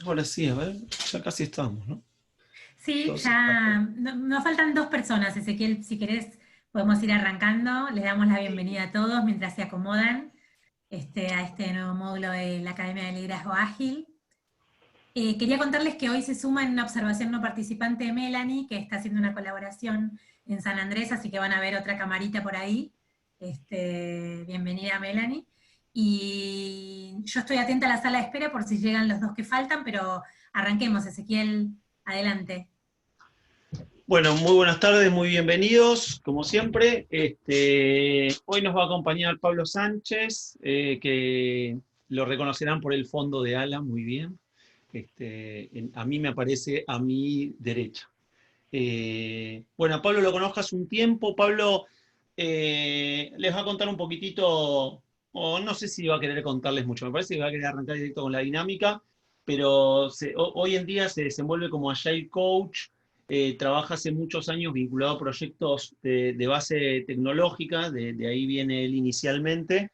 Ahora sí, a ver, ya casi estamos, ¿no? Sí, 12:14. ya nos faltan dos personas, Ezequiel. Si querés, podemos ir arrancando. Les damos la bienvenida a todos mientras se acomodan a este nuevo módulo de la Academia de Liderazgo Ágil. Quería contarles que hoy se suma en una observación no participante Melanie, que está haciendo una colaboración en San Andrés, así que van a ver otra camarita por ahí. Bienvenida, Melanie. Y yo estoy atenta a la sala de espera por si llegan los dos que faltan, pero arranquemos, Ezequiel, adelante. Bueno, muy buenas tardes, muy bienvenidos, como siempre. Hoy nos va a acompañar Pablo Sánchez, que lo reconocerán por el fondo de ala, muy bien. A mí me aparece a mi derecha. Bueno, a Pablo lo conozco hace un tiempo. Pablo les va a contar un poquitito, o no sé si va a querer contarles mucho, me parece que va a querer arrancar directo con la dinámica, pero hoy en día se desenvuelve como Agile Coach, trabaja hace muchos años vinculado a proyectos de base tecnológica, de ahí viene él inicialmente,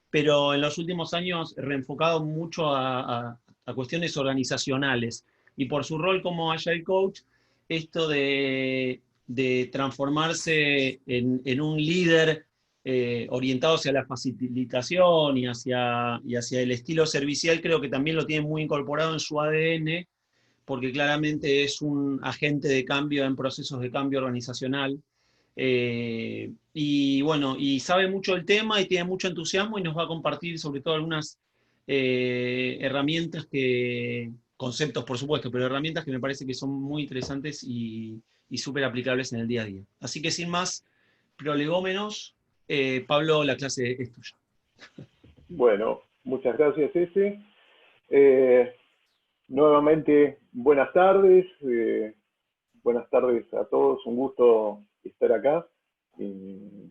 pero en los últimos años reenfocado mucho a cuestiones organizacionales. Y por su rol como Agile Coach, esto de transformarse en un líder orientado hacia la facilitación y hacia el estilo servicial, creo que también lo tiene muy incorporado en su ADN, porque claramente es un agente de cambio en procesos de cambio organizacional. Y bueno, y sabe mucho el tema y tiene mucho entusiasmo y nos va a compartir sobre todo algunas herramientas conceptos por supuesto, pero herramientas que me parece que son muy interesantes y súper aplicables en el día a día. Así que sin más prolegómenos, Pablo, la clase es tuya. Bueno, muchas gracias, Ese. Eh, Nuevamente, buenas tardes a todos, un gusto estar acá. Y,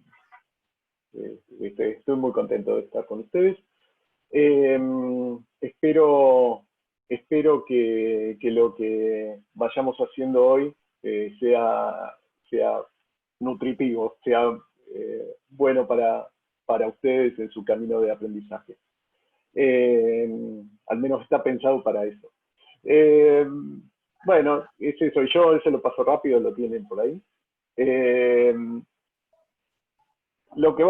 estoy muy contento de estar con ustedes. Eh, espero espero que lo que vayamos haciendo hoy sea nutritivo, sea bueno para ustedes en su camino de aprendizaje. Al menos está pensado para eso. Eh, bueno, ese soy yo, ese lo paso rápido, lo tienen por ahí. Eh, de lo que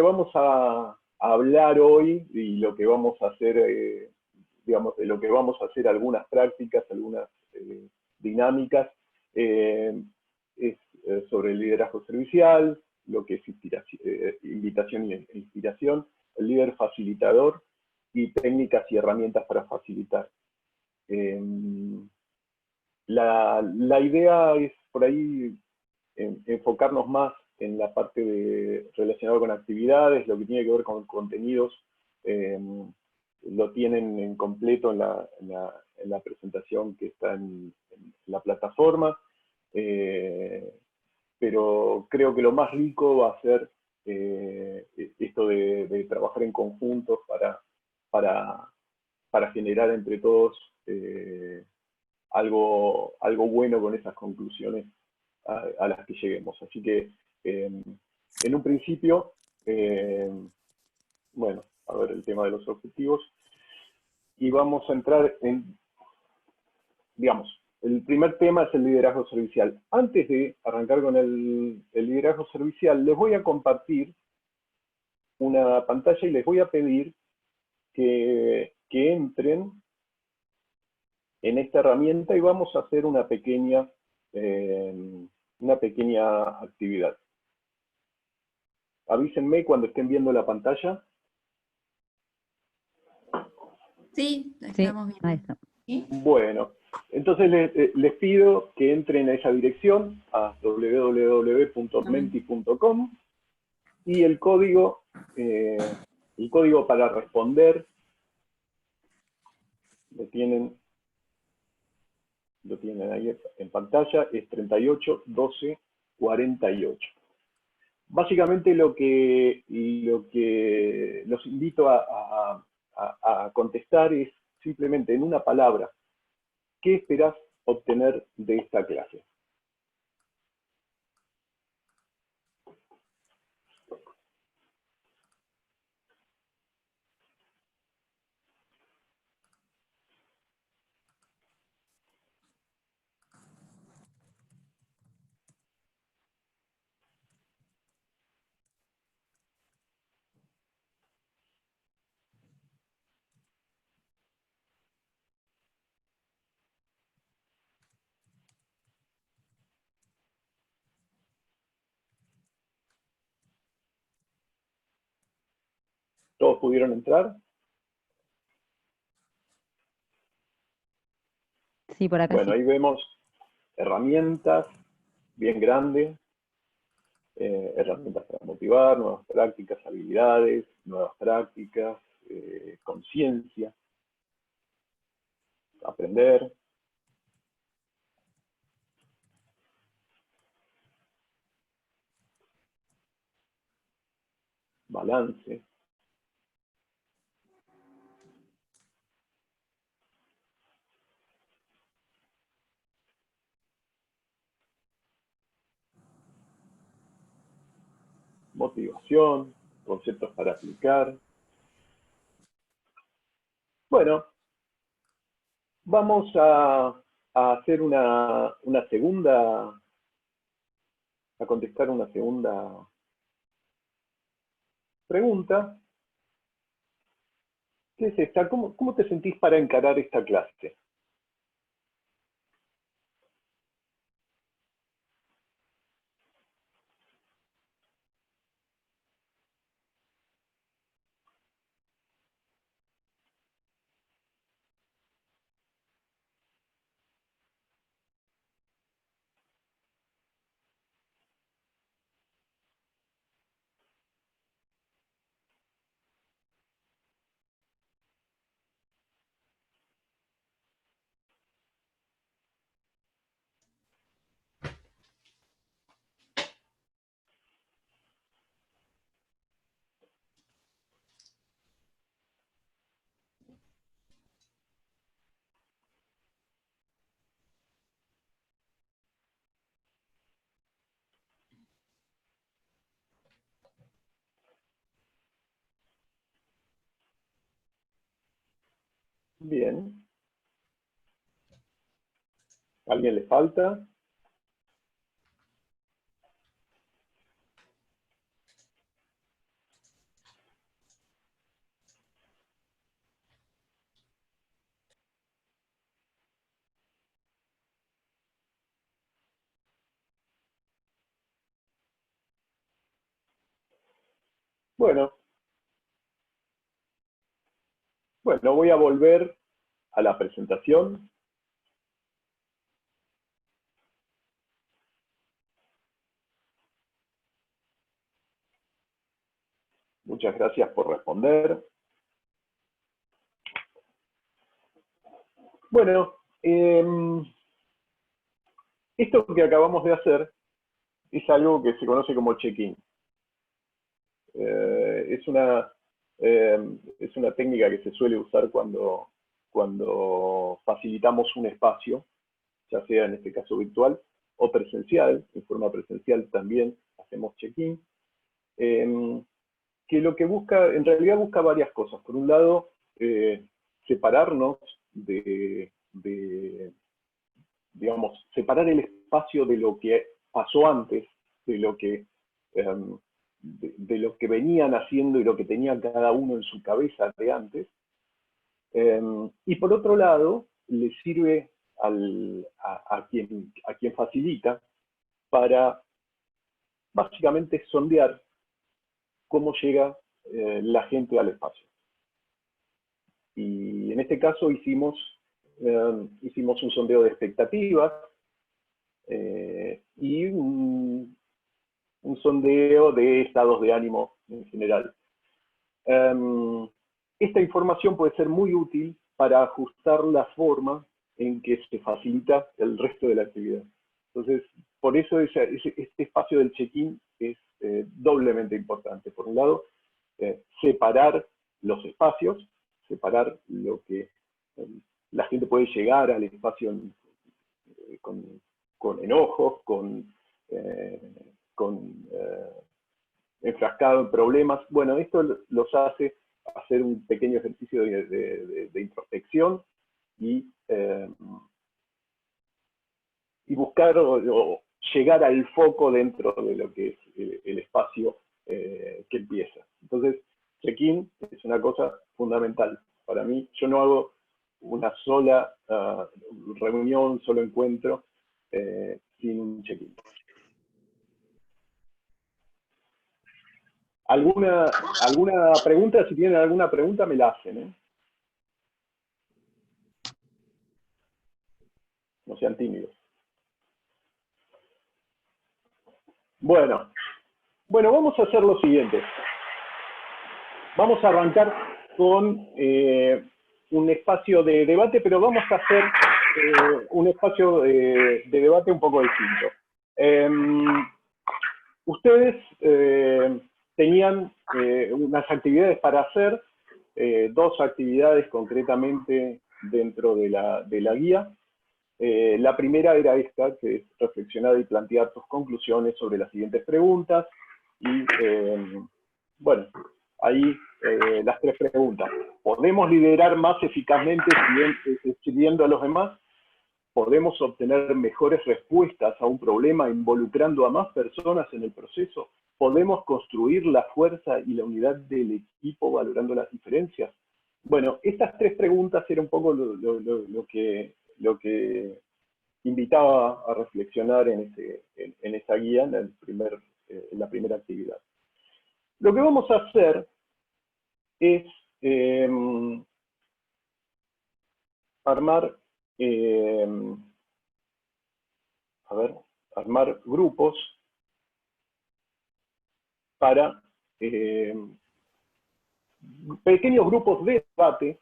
vamos a hablar hoy y lo que vamos a hacer, digamos, de lo que vamos a hacer algunas prácticas, algunas dinámicas, eh, es sobre el liderazgo servicial, lo que es invitación e inspiración, el líder facilitador y técnicas y herramientas para facilitar. Eh, la idea es por ahí enfocarnos más en la parte relacionada con actividades, lo que tiene que ver con contenidos, eh, lo tienen en completo en la presentación que está en la plataforma, eh, pero creo que lo más rico va a ser esto de trabajar en conjuntos para, para generar entre todos algo bueno con esas conclusiones a las que lleguemos. Así que, en un principio, eh, bueno, a ver el tema de los objetivos, y vamos a entrar en, digamos, el primer tema es el liderazgo servicial. Antes de arrancar con el liderazgo servicial, les voy a compartir una pantalla y les voy a pedir que entren en esta herramienta y vamos a hacer eh, una pequeña actividad. Avísenme cuando estén viendo la pantalla. Sí, la Sí, estamos ahí viendo. está. ¿Sí? Bueno, entonces les pido que entren a esa dirección, a www.menti.com, y el código para responder lo tienen, lo tienen ahí en pantalla, es 38 12 48. Básicamente lo que los invito a contestar es simplemente en una palabra: ¿qué esperás obtener de esta clase? ¿Todos pudieron entrar? Sí, por acá Bueno, sí. ahí vemos herramientas bien grandes, herramientas para motivar, nuevas prácticas, habilidades, nuevas prácticas, conciencia, aprender. Balance. Motivación, conceptos para aplicar. Bueno, vamos a hacer una segunda, a contestar una segunda pregunta. ¿Qué es esta? ¿Cómo te sentís para encarar esta clase? Bien. ¿A alguien le falta? Bueno, voy a volver a la presentación. Muchas gracias por responder. Bueno, esto que acabamos de hacer es algo que se conoce como check-in. Es una técnica que se suele usar cuando facilitamos un espacio, ya sea en este caso virtual o presencial. En forma presencial también hacemos check-in, que lo que busca, en realidad busca varias cosas. Por un lado, separarnos digamos, separar el espacio de lo que pasó antes, de lo que, de lo que venían haciendo y lo que tenía cada uno en su cabeza de antes. Y por otro lado, le sirve a quien facilita para básicamente sondear cómo llega la gente al espacio. Y en este caso hicimos un sondeo de expectativas y un sondeo de estados de ánimo en general. Esta información puede ser muy útil para ajustar la forma en que se facilita el resto de la actividad. Entonces, por eso este espacio del check-in es doblemente importante. Por un lado, separar los espacios, separar lo que la gente puede llegar al espacio con enojos, enfrascado en problemas. Bueno, esto los hace hacer un pequeño ejercicio de introspección y buscar o llegar al foco dentro de lo que es el espacio que empieza. Entonces, check-in es una cosa fundamental. Para mí, yo no hago una sola reunión, solo encuentro sin un check-in. ¿Alguna pregunta? Si tienen alguna pregunta, me la hacen, ¿eh? No sean tímidos. Bueno, vamos a hacer lo siguiente. Vamos a arrancar con un espacio de debate, pero vamos a hacer un espacio de debate un poco distinto. Ustedes tenían unas actividades para hacer, dos actividades concretamente dentro de la guía. La primera era esta, que es reflexionar y plantear tus conclusiones sobre las siguientes preguntas. Y bueno, ahí las tres preguntas. ¿Podemos liderar más eficazmente siguiendo a los demás? ¿Podemos obtener mejores respuestas a un problema involucrando a más personas en el proceso? ¿Podemos construir la fuerza y la unidad del equipo valorando las diferencias? Bueno, estas tres preguntas eran un poco lo que invitaba a reflexionar en esa guía, en la primera actividad. Lo que vamos a hacer es armar grupos para pequeños grupos de debate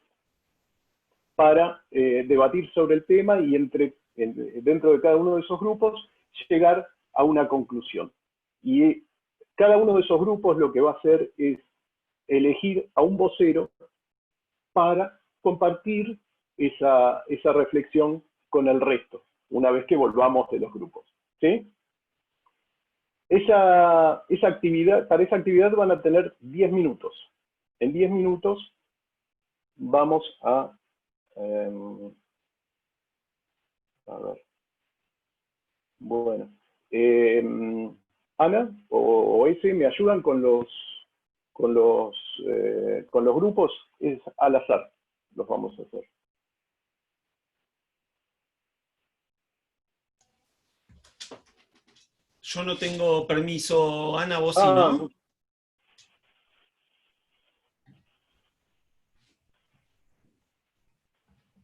para debatir sobre el tema y dentro de cada uno de esos grupos llegar a una conclusión. Y cada uno de esos grupos lo que va a hacer es elegir a un vocero para compartir esa reflexión con el resto, una vez que volvamos de los grupos, ¿sí? Para esa actividad van a tener 10 minutos. En 10 minutos vamos a ver. Bueno. Ana o Ese, ¿me ayudan con los grupos? Es al azar, los vamos a hacer. Yo no tengo permiso, Ana, vos sí, ¿no?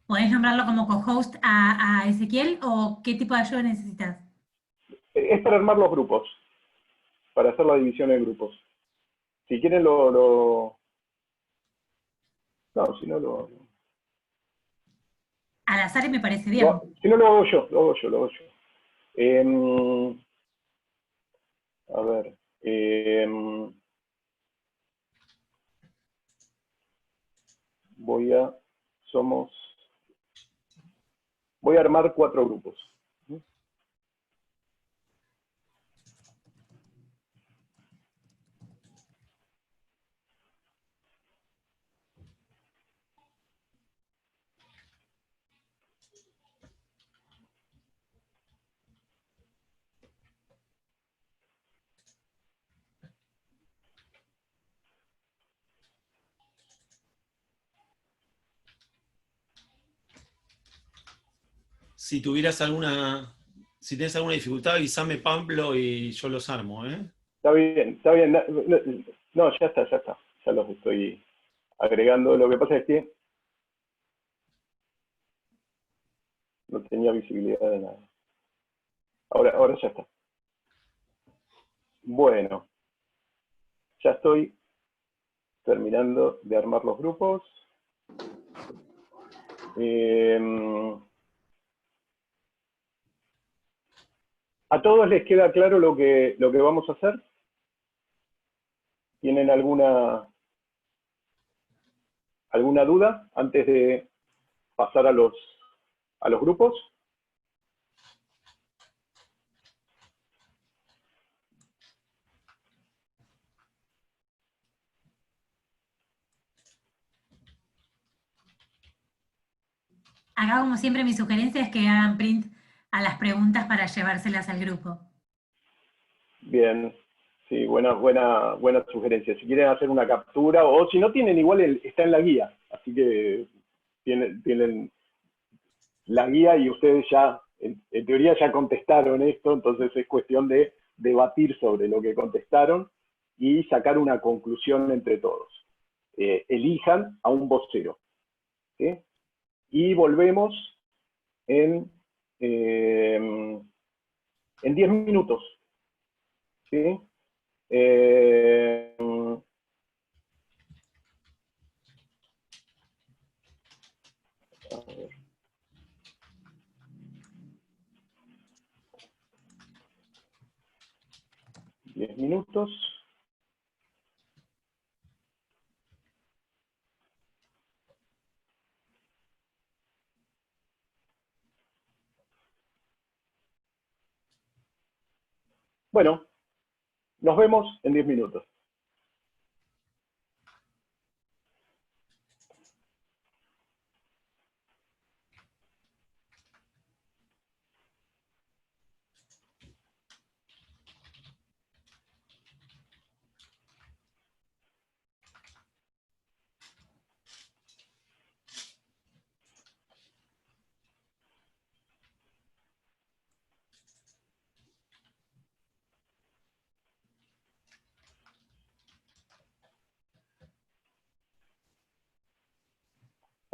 ¿Podés nombrarlo como co-host a Ezequiel o qué tipo de ayuda necesitas? Es para armar los grupos, para hacer la división en grupos. Si quieren No, si no lo... Al azar me parece bien. Si no lo hago yo. A ver. Voy a armar 4 grupos. Si tienes alguna dificultad, avísame, Pablo, y yo los armo, ¿eh? Está bien. No, ya está. Ya los estoy agregando. Lo que pasa es que no tenía visibilidad de nada. Ahora ya está. Bueno, ya estoy terminando de armar los grupos. ¿A todos les queda claro lo que vamos a hacer? ¿Tienen alguna duda antes de pasar a los grupos? Acá, como siempre, mi sugerencia es que hagan print a las preguntas para llevárselas al grupo. Bien, sí, buena sugerencia. Si quieren hacer una captura, o si no tienen, igual está en la guía. Así que tienen la guía y ustedes ya, en teoría ya contestaron esto, entonces es cuestión de debatir sobre lo que contestaron. y sacar una conclusión entre todos. Elijan a un vocero. ¿Sí? Y volvemos en 10 minutos. ¿Sí? A ver. ¿10 minutos? Bueno, nos vemos en 10 minutos.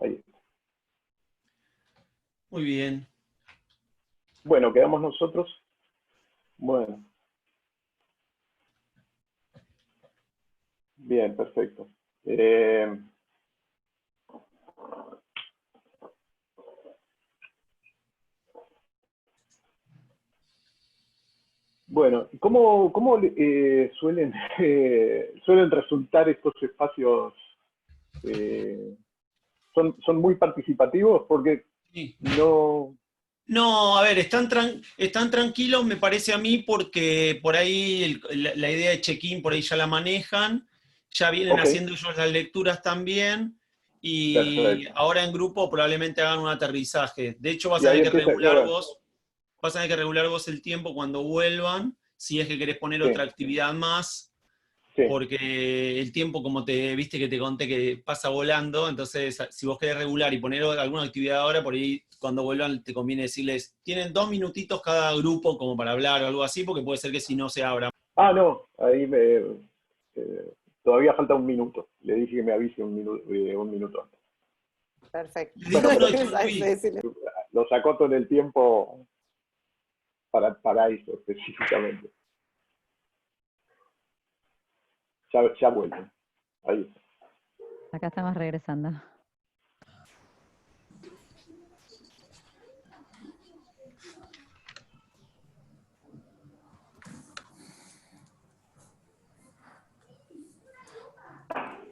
Ahí. Muy bien. Bueno, quedamos nosotros. Bueno. Bien, perfecto. Bueno, ¿cómo suelen, suelen resultar estos espacios? ¿Son muy participativos? Porque Sí. no... No, a ver, están tranquilos, me parece a mí, porque por ahí la idea de check-in por ahí ya la manejan, ya vienen Ok, haciendo ellos las lecturas también, y perfecto. ahora en grupo probablemente hagan un aterrizaje. De hecho, vas Y a ahí tener que empieza, ya regular bueno, vos, vas a tener que regular vos el tiempo cuando vuelvan, si es que querés poner sí, otra actividad más, sí. porque el tiempo, como viste que te conté, que pasa volando, entonces si vos querés regular y poner alguna actividad ahora, por ahí cuando vuelvan te conviene decirles, tienen 2 minutitos cada grupo como para hablar o algo así, porque puede ser que si no se abra. Ah, no, ahí todavía falta un minuto. Le dije que me avise un minuto antes. Perfecto. Les Bueno, dije uno de pero John Luis. los acoto en el tiempo para eso específicamente. Ya vuelven. Ahí está. Acá estamos regresando.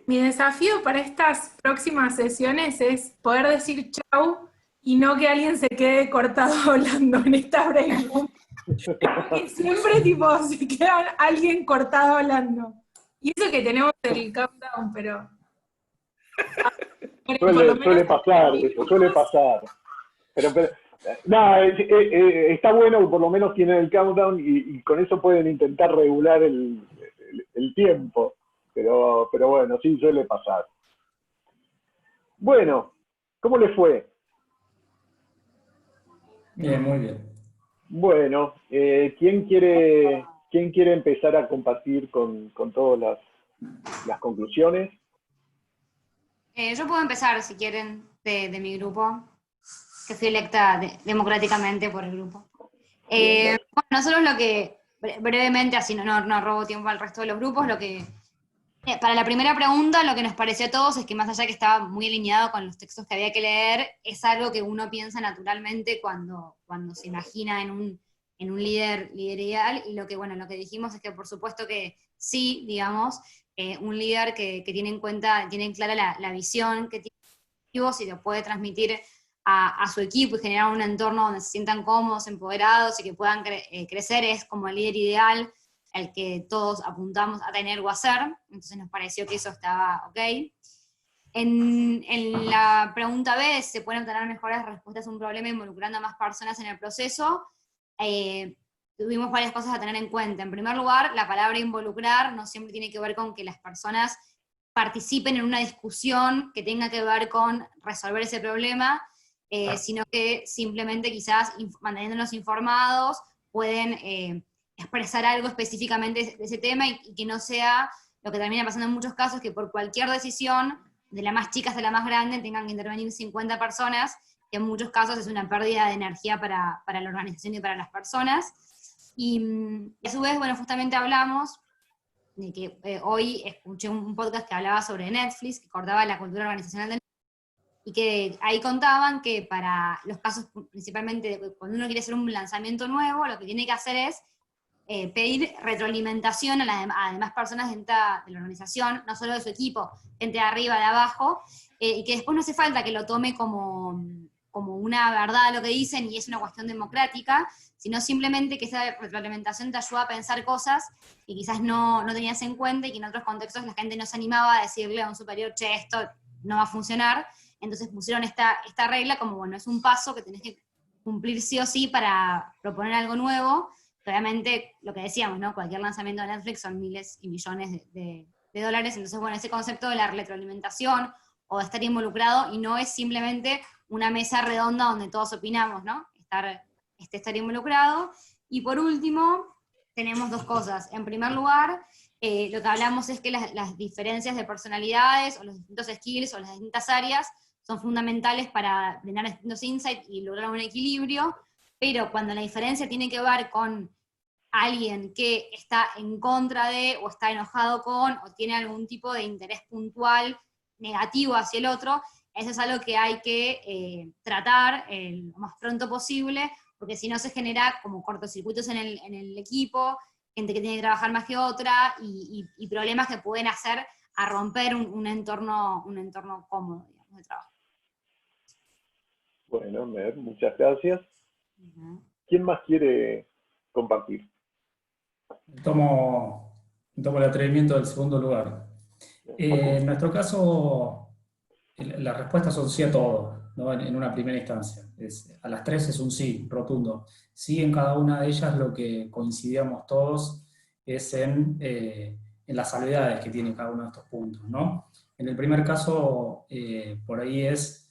Mi desafío para estas próximas sesiones es poder decir chau y no que alguien se quede cortado hablando en esta break room. Que siempre tipo se queda alguien cortado hablando. Y eso que tenemos el countdown, pero... por lo menos Suele pasar eso, suele pasar. Pero no, está bueno que por lo menos tienen el countdown y con eso pueden intentar regular el tiempo. Pero bueno, sí, suele pasar. Bueno, ¿cómo les fue? Bien, muy bien. Bueno, ¿quién quiere empezar a compartir con todas las conclusiones? Yo puedo empezar, si quieren, de mi grupo, que fui electa democráticamente por el grupo. Bueno, nosotros lo que, brevemente, así no robo tiempo al resto de los grupos, lo que, para la primera pregunta, lo que nos pareció a todos es que más allá que estaba muy alineado con los textos que había que leer, es algo que uno piensa naturalmente cuando se imagina en un líder ideal, y lo que dijimos es que por supuesto que sí, digamos, un líder que tiene en cuenta, tiene clara la visión que tiene y lo puede transmitir a su equipo y generar un entorno donde se sientan cómodos, empoderados y que puedan crecer, es como el líder ideal, el que todos apuntamos a tener o a ser. Entonces nos pareció que eso estaba ok. En la pregunta B, ¿se pueden obtener mejores respuestas a un problema involucrando a más personas en el proceso? Tuvimos varias cosas a tener en cuenta. En primer lugar, la palabra involucrar no siempre tiene que ver con que las personas participen en una discusión que tenga que ver con resolver ese problema, sino que simplemente quizás manteniéndonos informados pueden expresar algo específicamente de ese tema y que no sea lo que termina pasando en muchos casos, que por cualquier decisión, de la más chica hasta la más grande, tengan que intervenir 50 personas, que en muchos casos es una pérdida de energía para la organización y para las personas. Y a su vez, bueno, justamente hablamos de que hoy escuché un podcast que hablaba sobre Netflix, que acordaba la cultura organizacional de Netflix, y que ahí contaban que para los casos, principalmente cuando uno quiere hacer un lanzamiento nuevo, lo que tiene que hacer es pedir retroalimentación a las demás personas dentro de la organización, no solo de su equipo, gente de arriba, de abajo, y que después no hace falta que lo tome como una verdad lo que dicen y es una cuestión democrática, sino simplemente que esa retroalimentación te ayuda a pensar cosas que quizás no tenías en cuenta y que en otros contextos la gente no se animaba a decirle a un superior, che, esto no va a funcionar. Entonces pusieron esta regla como, bueno, es un paso que tenés que cumplir sí o sí para proponer algo nuevo. Obviamente, lo que decíamos, ¿no? Cualquier lanzamiento de Netflix son miles y millones de dólares, entonces, bueno, ese concepto de la retroalimentación o de estar involucrado, y no es simplemente una mesa redonda donde todos opinamos, ¿no? Estar involucrado. Y por último, tenemos dos cosas. En primer lugar, lo que hablamos es que las diferencias de personalidades, o los distintos skills, o las distintas áreas, son fundamentales para brindar distintos insights y lograr un equilibrio, pero cuando la diferencia tiene que ver con alguien que está en contra de, o está enojado con, o tiene algún tipo de interés puntual negativo hacia el otro, eso es algo que hay que tratar lo más pronto posible, porque si no se genera como cortocircuitos en el equipo, gente que tiene que trabajar más que otra, y problemas que pueden hacer a romper un entorno cómodo, digamos, de trabajo. Bueno, Mer, muchas gracias. ¿Quién más quiere compartir? Tomo el atrevimiento del segundo lugar. En nuestro caso, las respuestas son sí a todo, ¿no? En una primera instancia. A las tres es un sí, rotundo. Sí, en cada una de ellas lo que coincidíamos todos es en las salvedades que tiene cada uno de estos puntos, ¿no? En el primer caso, por ahí es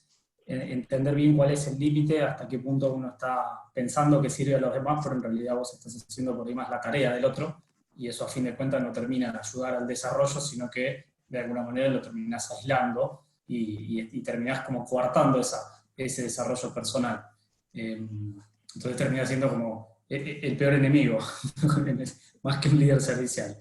entender bien cuál es el límite, hasta qué punto uno está pensando que sirve a los demás, pero en realidad vos estás haciendo por ahí más la tarea del otro, y eso a fin de cuentas no termina de ayudar al desarrollo, sino que de alguna manera lo terminás aislando y terminás como coartando ese desarrollo personal. Entonces termina siendo como el peor enemigo, más que un líder servicial.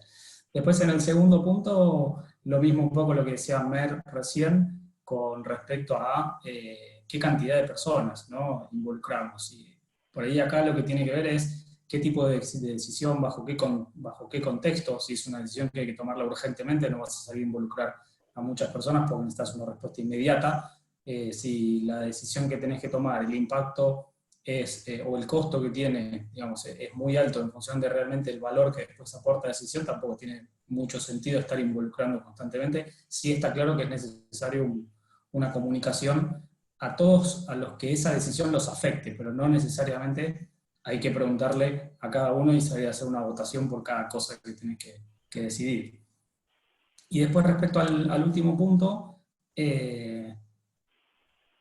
Después en el segundo punto, lo mismo un poco lo que decía Mer recién, con respecto a qué cantidad de personas, ¿no?, involucramos. Y por ahí acá lo que tiene que ver es qué tipo de decisión, bajo qué contexto. Si es una decisión que hay que tomarla urgentemente, no vas a salir a involucrar a muchas personas porque necesitas una respuesta inmediata. Si la decisión que tenés que tomar, el impacto o el costo que tiene, digamos, es muy alto en función de realmente el valor que después aporta la decisión, tampoco tiene mucho sentido estar involucrando constantemente. Sí está claro que es necesario una comunicación a todos a los que esa decisión los afecte, pero no necesariamente hay que preguntarle a cada uno y salir a hacer una votación por cada cosa que tenés que decidir. Y después respecto al último punto,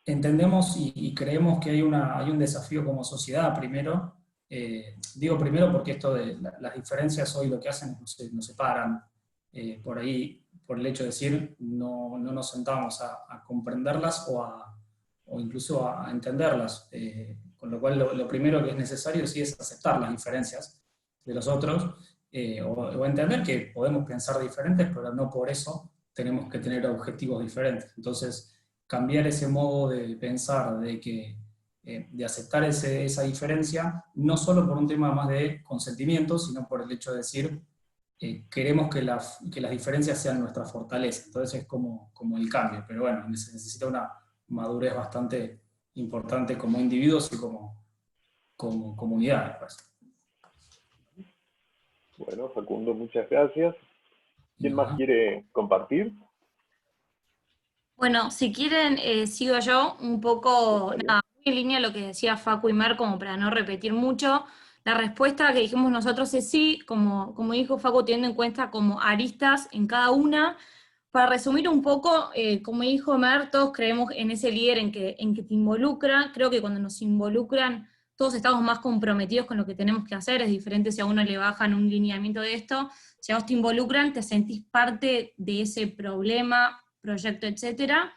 entendemos y creemos que hay un desafío como sociedad primero. Digo primero porque esto de las diferencias hoy lo que hacen es nos separan. Por ahí, por el hecho de decir, no nos sentamos a comprenderlas o incluso a entenderlas. Con lo cual lo primero que es necesario sí es aceptar las diferencias de los otros, o entender que podemos pensar diferentes, pero no por eso tenemos que tener objetivos diferentes. Entonces, cambiar ese modo de pensar, de aceptar esa diferencia, no solo por un tema más de consentimiento, sino por el hecho de decir, queremos que las diferencias sean nuestra fortaleza. Entonces es como el cambio, pero bueno, se necesita una madurez bastante importante como individuos y como comunidad. Pues. Bueno, Facundo, muchas gracias. ¿Quién más quiere compartir? Bueno, si quieren, sigo yo un poco, nada, muy en línea a lo que decía Facu y Mer, como para no repetir mucho. La respuesta que dijimos nosotros es sí, como dijo Facu, teniendo en cuenta como aristas en cada una. Para resumir un poco, como dijo Mer, todos creemos en ese líder en que te involucra. Creo que cuando nos involucran todos estamos más comprometidos con lo que tenemos que hacer, es diferente si a uno le bajan un lineamiento de esto, si a vos te involucran, te sentís parte de ese problema, proyecto, etcétera.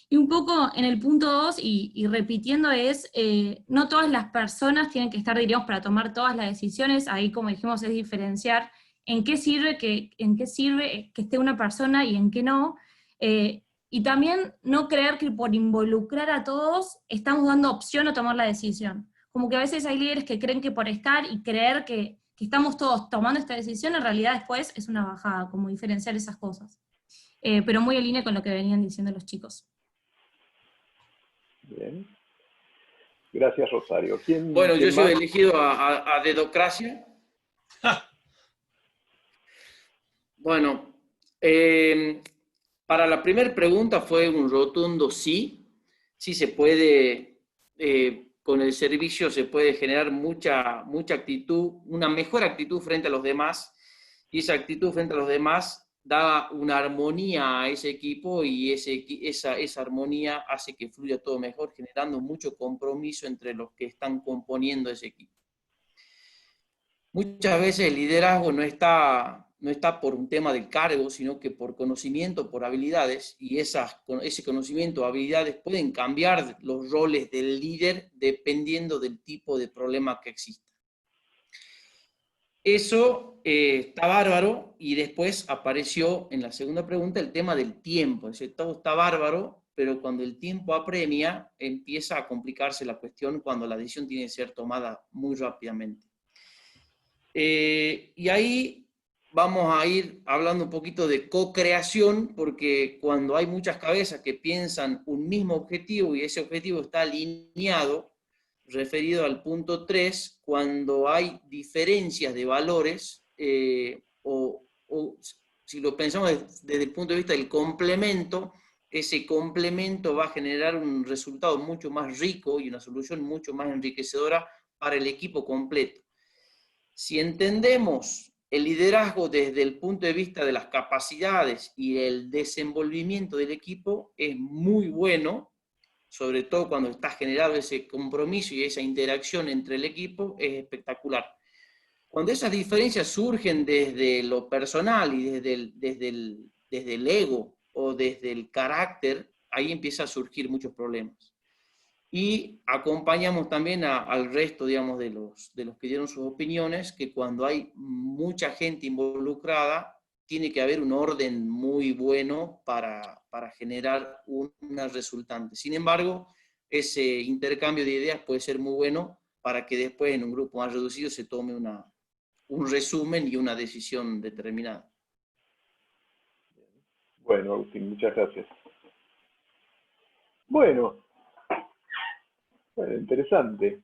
Y un poco en el punto 2, y repitiendo, es, no todas las personas tienen que estar, diríamos, para tomar todas las decisiones, ahí como dijimos es diferenciar en qué sirve que esté una persona y en qué no, y también no creer que por involucrar a todos estamos dando opción a tomar la decisión. Como que a veces hay líderes que creen que por estar y creer que estamos todos tomando esta decisión, en realidad después es una bajada, como diferenciar esas cosas. Pero muy en línea con lo que venían diciendo los chicos. Bien. Gracias, Rosario. Bueno, yo ¿quién soy más? elegido a Dedocracia. Bueno, para la primera pregunta fue un rotundo sí. Sí se puede, con el servicio se puede generar mucha actitud, una mejor actitud frente a los demás, y esa actitud frente a los demás da una armonía a ese equipo, y esa armonía hace que fluya todo mejor, generando mucho compromiso entre los que están componiendo ese equipo. Muchas veces el liderazgo no está por un tema del cargo, sino que por conocimiento, por habilidades, y ese conocimiento o habilidades pueden cambiar los roles del líder dependiendo del tipo de problema que exista. Eso está bárbaro, y después apareció en la segunda pregunta el tema del tiempo. Es decir, todo está bárbaro, pero cuando el tiempo apremia, empieza a complicarse la cuestión cuando la decisión tiene que ser tomada muy rápidamente. Y ahí vamos a ir hablando un poquito de co-creación, porque cuando hay muchas cabezas que piensan un mismo objetivo y ese objetivo está alineado, referido al punto 3, cuando hay diferencias de valores, o si lo pensamos desde el punto de vista del complemento, ese complemento va a generar un resultado mucho más rico y una solución mucho más enriquecedora para el equipo completo. Si entendemos el liderazgo desde el punto de vista de las capacidades y el desenvolvimiento del equipo, es muy bueno, sobre todo cuando está generado ese compromiso y esa interacción entre el equipo, es espectacular. Cuando esas diferencias surgen desde lo personal y desde el ego o desde el carácter, ahí empieza a surgir muchos problemas. Y acompañamos también al resto, digamos, de los que dieron sus opiniones, que cuando hay mucha gente involucrada, tiene que haber un orden muy bueno para generar una resultante. Sin embargo, ese intercambio de ideas puede ser muy bueno para que después en un grupo más reducido se tome un resumen y una decisión determinada. Bueno, Agustín, muchas gracias. Bueno, interesante.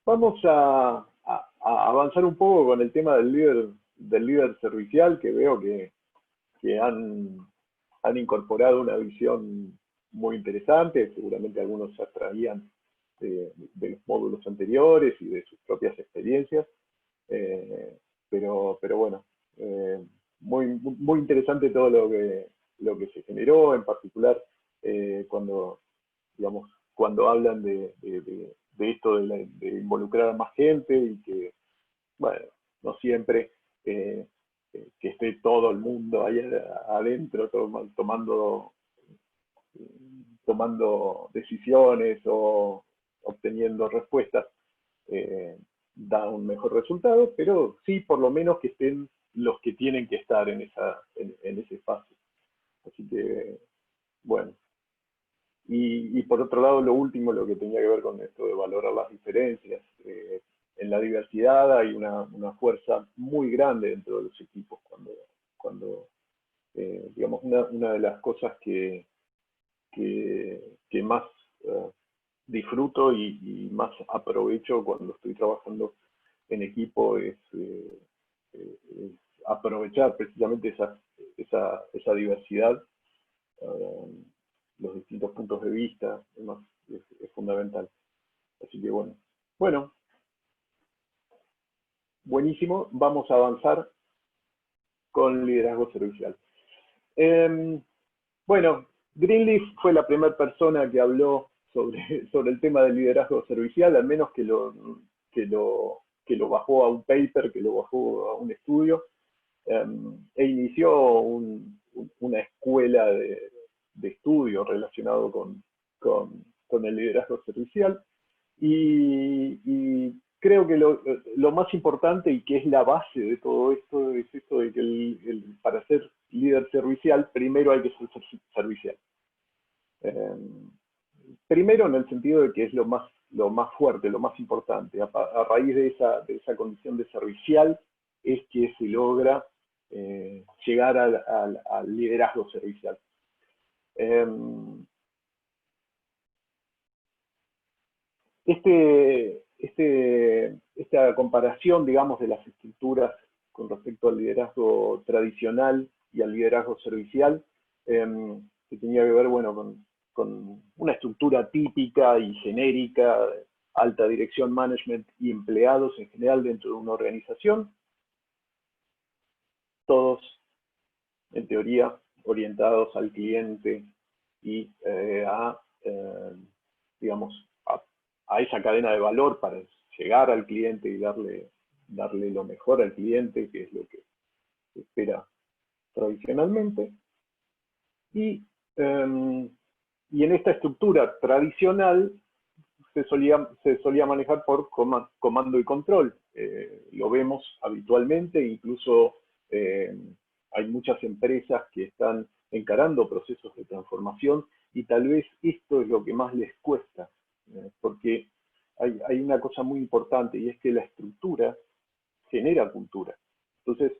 Vamos a avanzar un poco con el tema del líder servicial, que veo que han incorporado una visión muy interesante. Seguramente algunos se atraían de los módulos anteriores y de sus propias experiencias, pero bueno, muy interesante todo lo que se generó, en particular cuando hablan de esto de involucrar a más gente, y que, bueno, no siempre que esté todo el mundo ahí adentro tomando decisiones o obteniendo respuestas, da un mejor resultado, pero sí por lo menos que estén los que tienen que estar en ese espacio. Así que, bueno. Y por otro lado, lo último, lo que tenía que ver con esto de valorar las diferencias. En la diversidad hay una fuerza muy grande dentro de los equipos. Cuando digamos, una de las cosas que más disfruto y más aprovecho cuando estoy trabajando en equipo es aprovechar precisamente esa diversidad, los distintos puntos de vista, además es fundamental. Así que bueno, buenísimo. Vamos a avanzar con liderazgo servicial. Bueno, Greenleaf fue la primera persona que habló sobre el tema del liderazgo servicial, al menos que lo bajó a un paper, que lo bajó a un estudio, e inició una escuela de estudio relacionado con el liderazgo servicial. Y creo que lo más importante y que es la base de todo esto es esto de que para ser líder servicial, primero hay que ser servicial. Primero en el sentido de que es lo más fuerte, lo más importante. A raíz de esa condición de servicial es que se logra llegar al liderazgo servicial. Esta comparación, digamos, de las estructuras con respecto al liderazgo tradicional y al liderazgo servicial, que tenía que ver, bueno, con una estructura típica y genérica, alta dirección, management y empleados en general dentro de una organización, todos, en teoría, orientados al cliente y digamos, a esa cadena de valor para llegar al cliente y darle lo mejor al cliente, que es lo que se espera tradicionalmente. Y en esta estructura tradicional se solía manejar por comando y control. Lo vemos habitualmente, incluso hay muchas empresas que están encarando procesos de transformación y tal vez esto es lo que más les cuesta, porque hay una cosa muy importante y es que la estructura genera cultura. Entonces,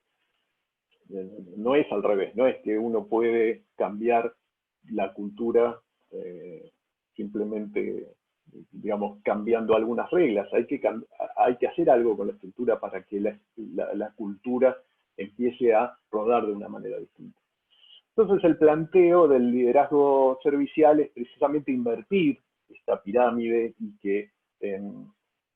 no es al revés, no es que uno puede cambiar la cultura simplemente, digamos, cambiando algunas reglas. Hay que hacer algo con la estructura para que la cultura empiece a rodar de una manera distinta. Entonces el planteo del liderazgo servicial es precisamente invertir esta pirámide y que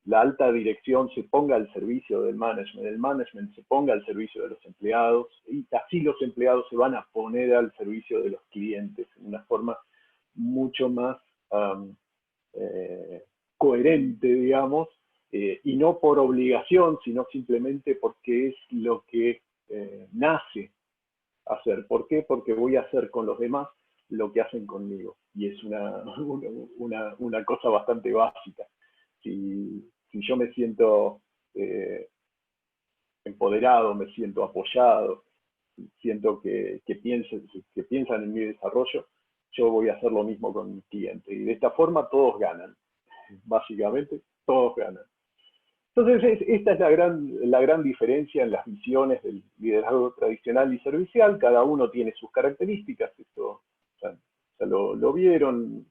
la alta dirección se ponga al servicio del management, el management se ponga al servicio de los empleados, y así los empleados se van a poner al servicio de los clientes de una forma mucho más coherente, digamos, y no por obligación, sino simplemente porque es lo que nace hacer. ¿Por qué? Porque voy a hacer con los demás lo que hacen conmigo. Y es una cosa bastante básica. Si yo me siento empoderado, me siento apoyado, siento que piensan en mi desarrollo, yo voy a hacer lo mismo con mi cliente. Y de esta forma todos ganan. Básicamente, todos ganan. Entonces, esta es la gran diferencia en las visiones del liderazgo tradicional y servicial. Cada uno tiene sus características. Esto ya lo vieron.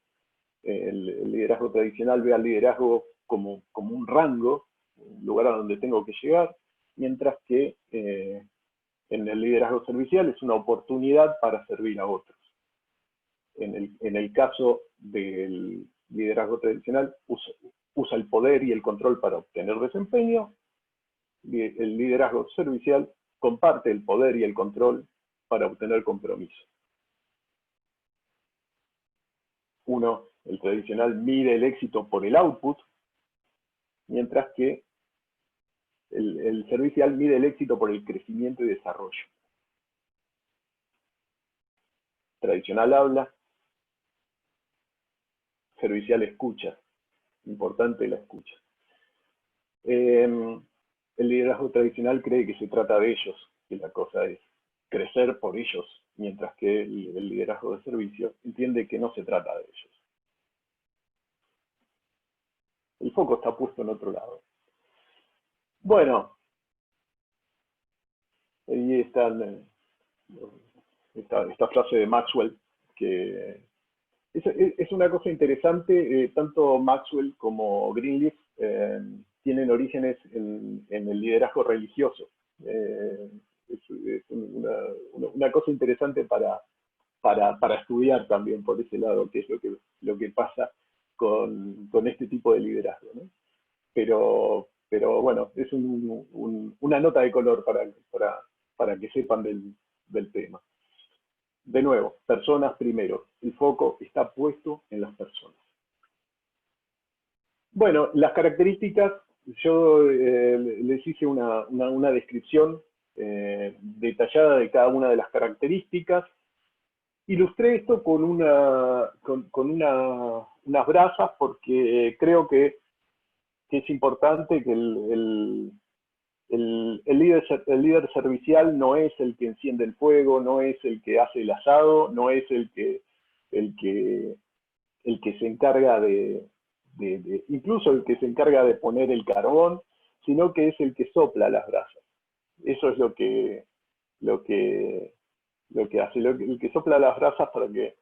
El liderazgo tradicional ve al liderazgo como un rango, un lugar a donde tengo que llegar, mientras que en el liderazgo servicial es una oportunidad para servir a otros. En el caso del liderazgo tradicional, usa el poder y el control para obtener desempeño. El liderazgo servicial comparte el poder y el control para obtener compromiso. El tradicional mide el éxito por el output, mientras que el servicial mide el éxito por el crecimiento y desarrollo. Tradicional habla, servicial escucha. Importante la escucha. El liderazgo tradicional cree que se trata de ellos, que la cosa es crecer por ellos, mientras que el liderazgo de servicio entiende que no se trata de ellos. El foco está puesto en otro lado. Bueno, ahí está esta frase de Maxwell, que es una cosa interesante. Tanto Maxwell como Greenleaf tienen orígenes en el liderazgo religioso. Es una cosa interesante para estudiar también por ese lado, qué es lo que pasa con este tipo de liderazgo, ¿no? Pero bueno, es una nota de color para que sepan del tema. De nuevo, personas primero. El foco está puesto en las personas. Bueno, las características, yo les hice una descripción detallada de cada una de las características. Ilustré esto con unas brasas porque creo que es importante que el líder servicial no es el que enciende el fuego, no es el que hace el asado, no es el que se encarga incluso el que se encarga de poner el carbón, sino que es el que sopla las brasas. Eso es lo que hace, el que sopla las brasas para que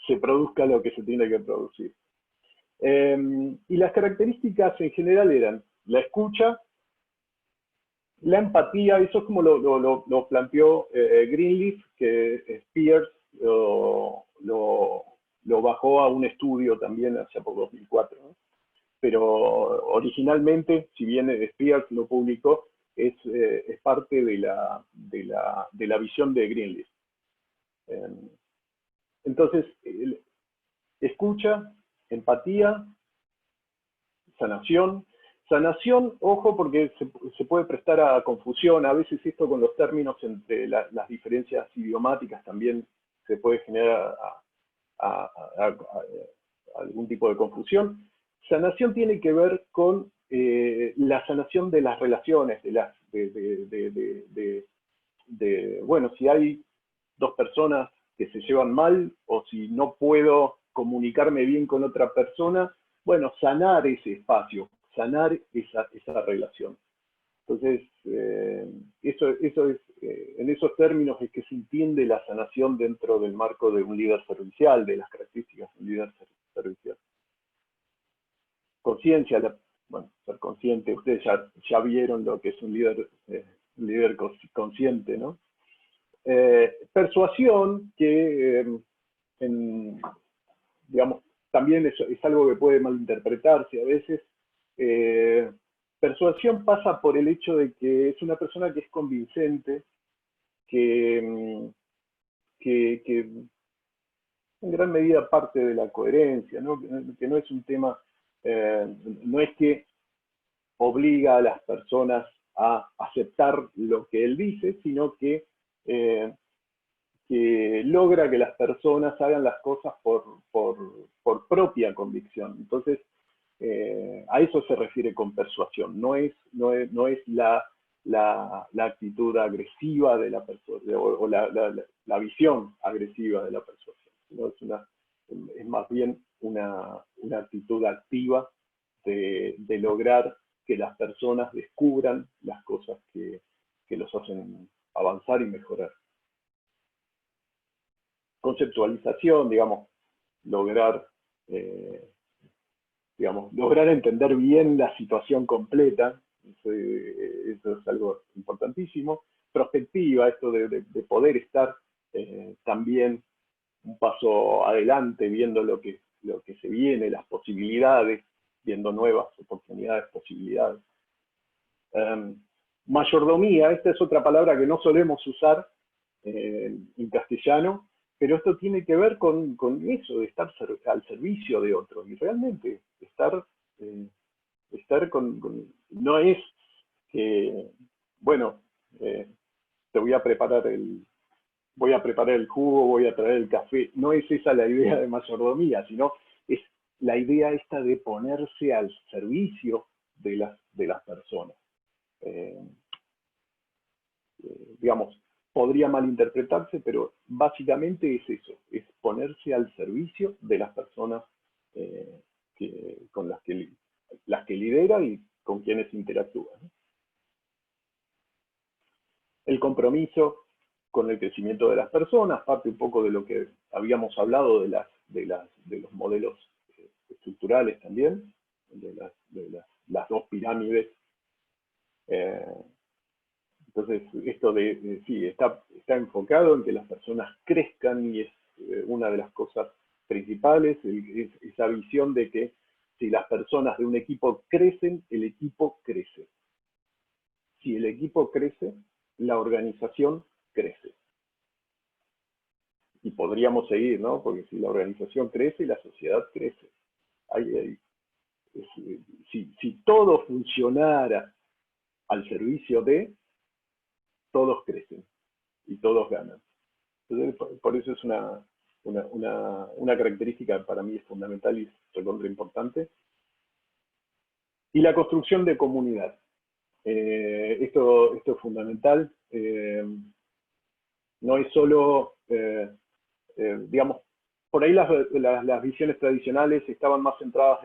se produzca lo que se tiene que producir. Y las características en general eran la escucha, la empatía, eso es como lo planteó Greenleaf, que Spears lo bajó a un estudio también hacia por 2004, ¿no? Pero originalmente, si bien Spears lo publicó, es parte de la visión de Greenleaf. Entonces, escucha, empatía, sanación. Sanación, ojo, porque se puede prestar a confusión. A veces esto con los términos entre las diferencias idiomáticas también se puede generar algún tipo de confusión. Sanación tiene que ver con la sanación de las relaciones, bueno, si hay dos personas que se llevan mal, o si no puedo comunicarme bien con otra persona, bueno, sanar ese espacio, sanar esa relación. Entonces, eso es, en esos términos es que se entiende la sanación dentro del marco de un líder servicial, de las características de un líder servicial. Conciencia, bueno, ser consciente, ustedes ya vieron lo que es un líder consciente, ¿no? Persuasión, que digamos, también es algo que puede malinterpretarse a veces. Persuasión pasa por el hecho de que es una persona que es convincente, que en gran medida parte de la coherencia, ¿no? Que no es un tema, no es que obliga a las personas a aceptar lo que él dice, sino que logra que las personas hagan las cosas por propia convicción. Entonces, a eso se refiere con persuasión. No es la actitud agresiva de la persona, o la visión agresiva de la persuasión, sino es más bien una actitud activa de lograr que las personas descubran las cosas que los hacen avanzar y mejorar. Conceptualización, digamos, lograr entender bien la situación completa, eso es algo importantísimo. Perspectiva, esto de poder estar también un paso adelante, viendo lo que se viene, las posibilidades, viendo nuevas oportunidades, posibilidades. Mayordomía, esta es otra palabra que no solemos usar en castellano, pero esto tiene que ver con eso, de estar al servicio de otros, y realmente estar no es que, bueno, te voy a preparar el jugo, voy a traer el café, no es esa la idea de mayordomía, sino es la idea esta de ponerse al servicio de las personas. Digamos, podría malinterpretarse, pero básicamente es eso, es ponerse al servicio de las personas con las que lidera y con quienes interactúa, ¿no? El compromiso con el crecimiento de las personas, parte un poco de lo que habíamos hablado de los modelos estructurales también, de las dos pirámides. Entonces, esto sí, está enfocado en que las personas crezcan, y es una de las cosas principales, esa visión de que si las personas de un equipo crecen, el equipo crece. Si el equipo crece, la organización crece. Y podríamos seguir, ¿no? Porque si la organización crece, la sociedad crece. si todo funcionara al servicio de, todos crecen y todos ganan. Entonces, por eso es una característica para mí es fundamental y es recontra importante. Y la construcción de comunidad. Esto es fundamental. No es solo, digamos, por ahí las visiones tradicionales estaban más centradas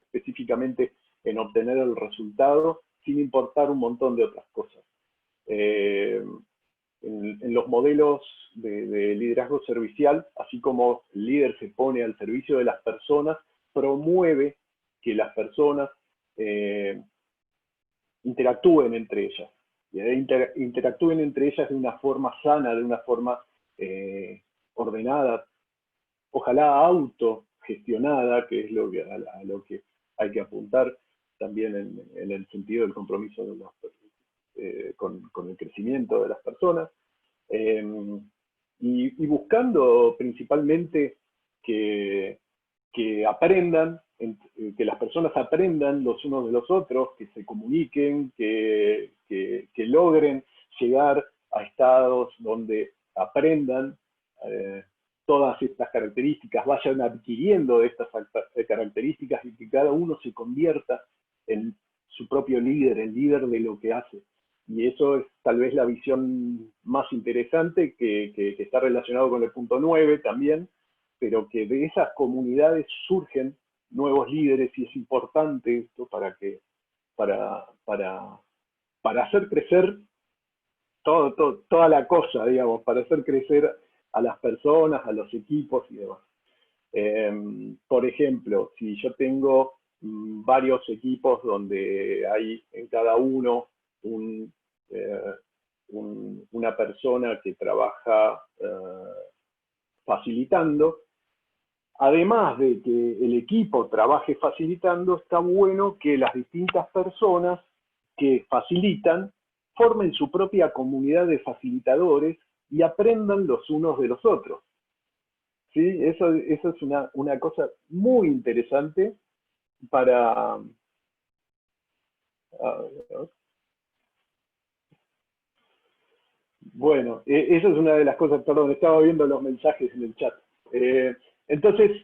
específicamente en obtener el resultado, sin importar un montón de otras cosas. En los modelos de liderazgo servicial, así como el líder se pone al servicio de las personas, promueve que las personas interactúen entre ellas. Interactúen entre ellas de una forma sana, de una forma ordenada, ojalá autogestionada, que es a lo que hay que apuntar también en el sentido del compromiso con el crecimiento de las personas, y buscando principalmente que aprendan, que las personas aprendan los unos de los otros, que se comuniquen, que logren llegar a estados donde aprendan todas estas características, vayan adquiriendo estas características y que cada uno se convierta en su propio líder, el líder de lo que hace. Y eso es tal vez la visión más interesante que está relacionado con el punto 9 también, pero que de esas comunidades surgen nuevos líderes y es importante esto para hacer crecer toda la cosa, digamos, para hacer crecer a las personas, a los equipos y demás. Por ejemplo, si yo tengo varios equipos donde hay en cada uno una persona que trabaja facilitando, además de que el equipo trabaje facilitando, está bueno que las distintas personas que facilitan formen su propia comunidad de facilitadores y aprendan los unos de los otros. ¿Sí? Eso es una cosa muy interesante para... Bueno, esa es una de las cosas, perdón, estaba viendo los mensajes en el chat. Entonces,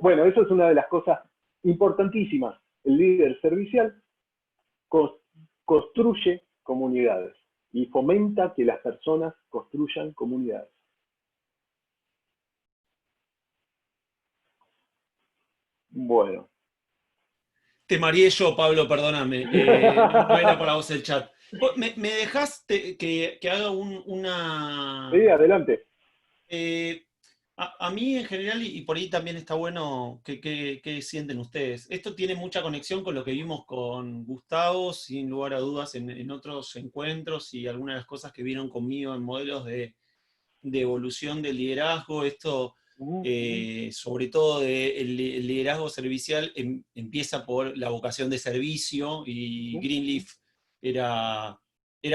bueno, eso es una de las cosas importantísimas. El líder servicial construye comunidades y fomenta que las personas construyan comunidades. Bueno. Te mareé yo, Pablo, perdóname. No era para vos el chat. ¿Me dejás que haga una... Sí, adelante. A mí en general, y por ahí también está bueno que sienten ustedes. Esto tiene mucha conexión con lo que vimos con Gustavo, sin lugar a dudas, en otros encuentros y algunas de las cosas que vieron conmigo en modelos de evolución del liderazgo. Esto, sobre todo el liderazgo servicial, empieza por la vocación de servicio, y Greenleaf era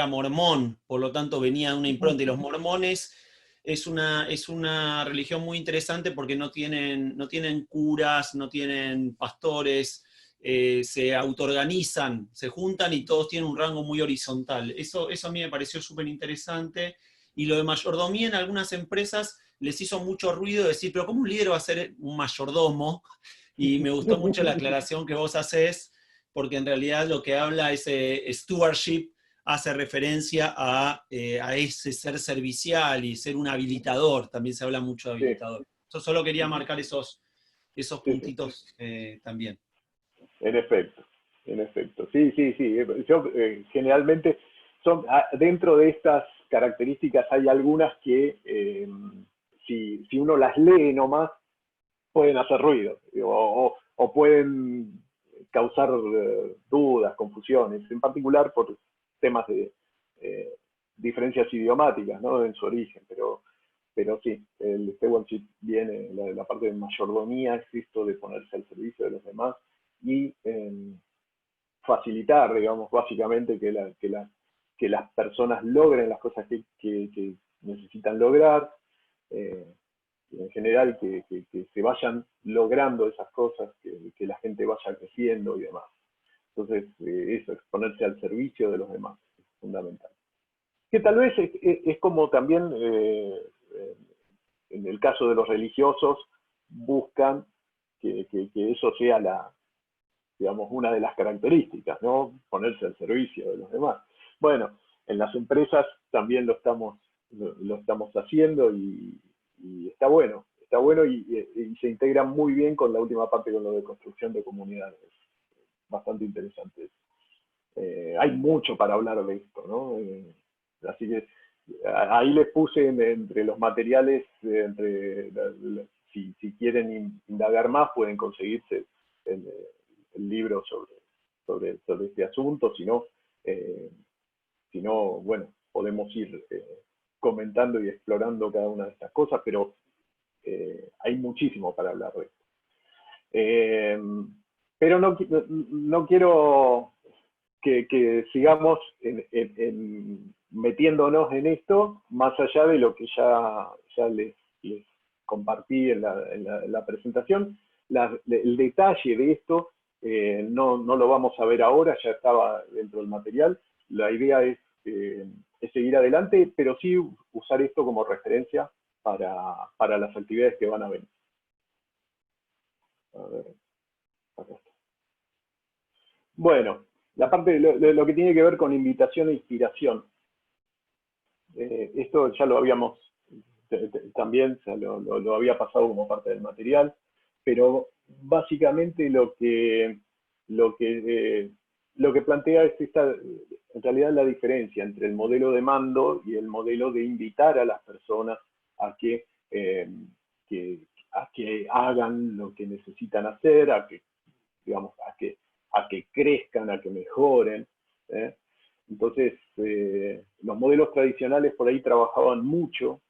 mormón, por lo tanto venía de una impronta, y los mormones es una religión muy interesante porque no tienen curas, no tienen pastores, se autoorganizan, se juntan y todos tienen un rango muy horizontal. Eso a mí me pareció súper interesante. Y lo de mayordomía en algunas empresas les hizo mucho ruido decir, pero ¿cómo un líder va a ser un mayordomo? Y me gustó mucho la aclaración que vos hacés, porque en realidad lo que habla ese stewardship hace referencia a ese ser servicial y ser un habilitador. También se habla mucho de habilitador. Yo solo quería marcar esos puntitos también. En efecto. Sí. Yo generalmente dentro de estas características hay algunas que si uno las lee nomás pueden hacer ruido o pueden causar dudas, confusiones, en particular por temas de diferencias idiomáticas, ¿no? En su origen, pero sí, el stewardship viene, la parte de mayordomía es esto de ponerse al servicio de los demás y facilitar, digamos, básicamente que las personas logren las cosas que necesitan lograr, en general que se vayan logrando esas cosas, que la gente vaya creciendo y demás. Entonces, eso, exponerse al servicio de los demás, es fundamental. Que tal vez es como también, en el caso de los religiosos, buscan que eso sea digamos, una de las características, ¿no? Ponerse al servicio de los demás. Bueno, en las empresas también lo estamos haciendo y está bueno y se integra muy bien con la última parte, con lo de construcción de comunidades. Bastante interesante. Hay mucho para hablar de esto, ¿no? Así que ahí les puse entre los materiales, si quieren indagar más, pueden conseguirse el libro sobre este asunto, si no, bueno, podemos ir comentando y explorando cada una de estas cosas, pero hay muchísimo para hablar de esto. Pero no quiero que sigamos metiéndonos en esto, más allá de lo que ya les compartí en la presentación. El detalle de esto no lo vamos a ver ahora, ya estaba dentro del material. La idea es seguir adelante, pero sí usar esto como referencia para las actividades que van a venir. A ver, acá está. Bueno, la parte de lo que tiene que ver con invitación e inspiración. Esto ya lo habíamos, también lo había pasado como parte del material, pero básicamente lo que plantea es en realidad la diferencia entre el modelo de mando y el modelo de invitar a las personas a que hagan lo que necesitan hacer, a que crezcan, a que mejoren. Entonces, los modelos tradicionales por ahí trabajaban mucho,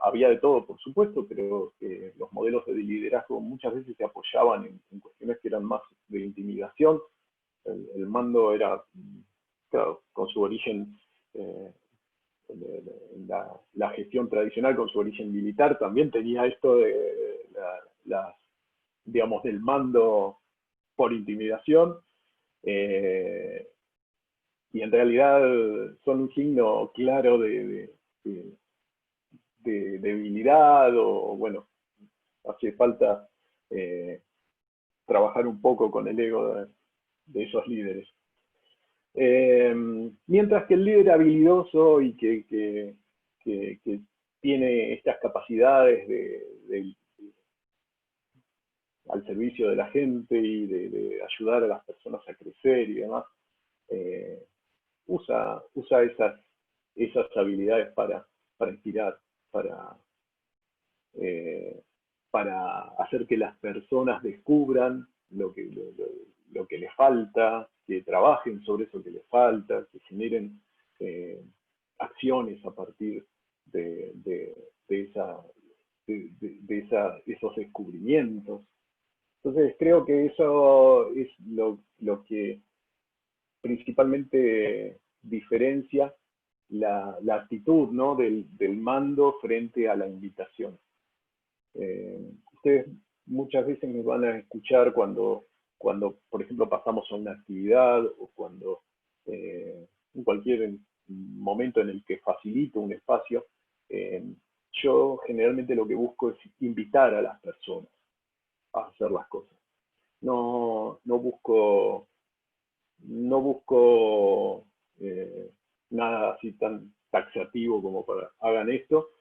había de todo, por supuesto, pero los modelos de liderazgo muchas veces se apoyaban en cuestiones que eran más de intimidación. El mando era, claro, con su origen, la gestión tradicional con su origen militar también tenía esto de digamos, del mando por intimidación, y en realidad son un signo claro de debilidad, o bueno, hace falta trabajar un poco con el ego de esos líderes. Mientras que el líder habilidoso y que tiene estas capacidades al servicio de la gente y de ayudar a las personas a crecer y demás, usa esas habilidades para inspirar, para hacer que las personas descubran lo que les falta, que trabajen sobre eso que les falta, que generen acciones a partir de esos descubrimientos. Entonces creo que eso es lo que principalmente diferencia la actitud, ¿no? del mando frente a la invitación. Ustedes muchas veces me van a escuchar cuando, por ejemplo, pasamos a una actividad, o cuando en cualquier momento en el que facilito un espacio, yo generalmente lo que busco es invitar a las personas a hacer las cosas. No busco nada así tan taxativo como para hagan esto,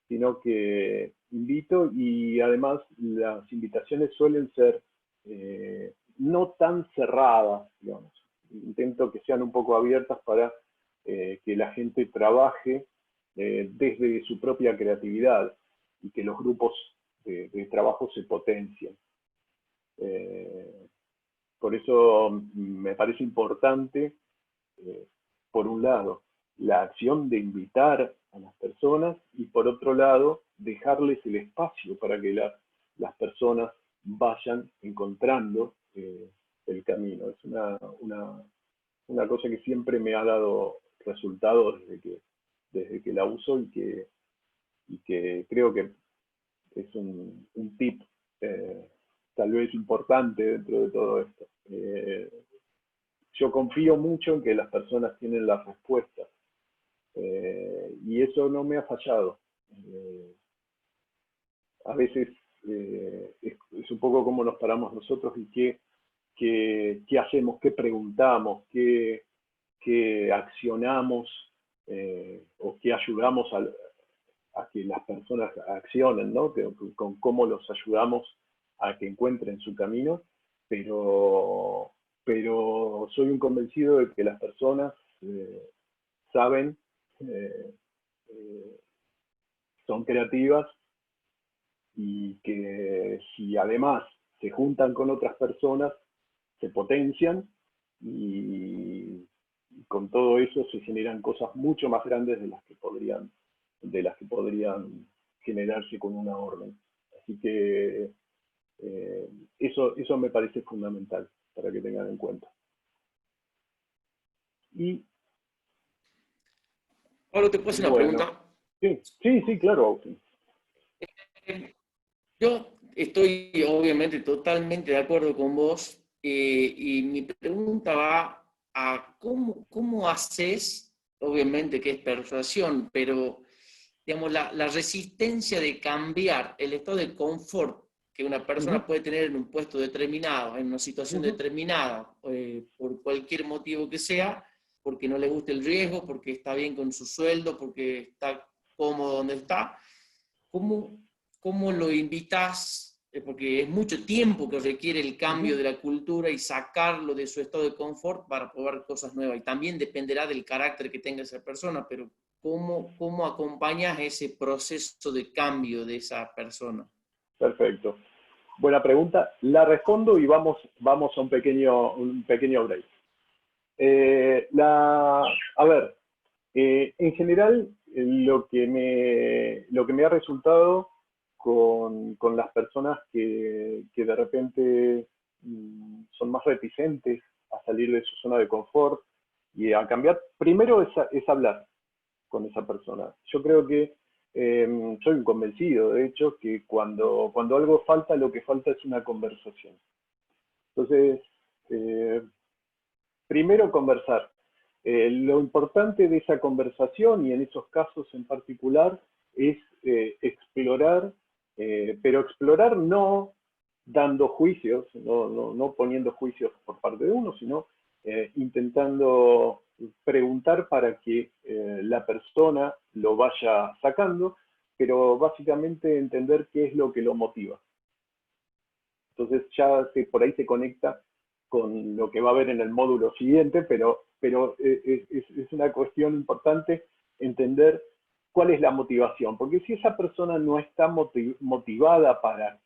sino que invito, y además las invitaciones suelen ser no tan cerradas, digamos. Intento que sean un poco abiertas para que la gente trabaje desde su propia creatividad y que los grupos de trabajo se potencien. Por eso me parece importante, por un lado, la acción de invitar a las personas, y por otro lado, dejarles el espacio para que las personas vayan encontrando el camino. Es una cosa que siempre me ha dado resultado desde que la uso, y que creo que un tip tal vez importante dentro de todo esto. Yo confío mucho en que las personas tienen las respuestas, y eso no me ha fallado. A veces es un poco como nos paramos nosotros y qué hacemos, qué preguntamos, qué accionamos, o qué ayudamos a que las personas accionen, ¿no? Con cómo los ayudamos a que encuentren su camino, pero soy un convencido de que las personas saben, son creativas, y que si además se juntan con otras personas, se potencian, y con todo eso se generan cosas mucho más grandes de las que podrían generarse con una orden. Así que eso me parece fundamental para que tengan en cuenta. Y Pablo, ¿te puedo hacer una pregunta? Sí, claro, Agustín. Yo estoy obviamente totalmente de acuerdo con vos, y mi pregunta va a cómo haces, obviamente que es persuasión, pero digamos, la resistencia de cambiar el estado de confort que una persona puede tener en un puesto determinado, en una situación determinada, por cualquier motivo que sea, porque no le gusta el riesgo, porque está bien con su sueldo, porque está cómodo donde está. ¿Cómo lo invitas? Porque es mucho tiempo que requiere el cambio de la cultura y sacarlo de su estado de confort para probar cosas nuevas. Y también dependerá del carácter que tenga esa persona, pero ¿cómo acompañas ese proceso de cambio de esa persona? Perfecto. Buena pregunta. La respondo y vamos a un pequeño break. A ver, en general, lo que me ha resultado con las personas que de repente son más reticentes a salir de su zona de confort y a cambiar, primero es hablar con esa persona. Yo creo que soy un convencido, de hecho, que cuando algo falta, lo que falta es una conversación. Entonces, primero conversar. Lo importante de esa conversación, y en esos casos en particular, es explorar, pero explorar no dando juicios, no poniendo juicios por parte de uno, sino intentando preguntar para que la persona lo vaya sacando, pero básicamente entender qué es lo que lo motiva. Entonces ya por ahí se conecta con lo que va a haber en el módulo siguiente, pero es una cuestión importante entender cuál es la motivación, porque si esa persona no está motivada para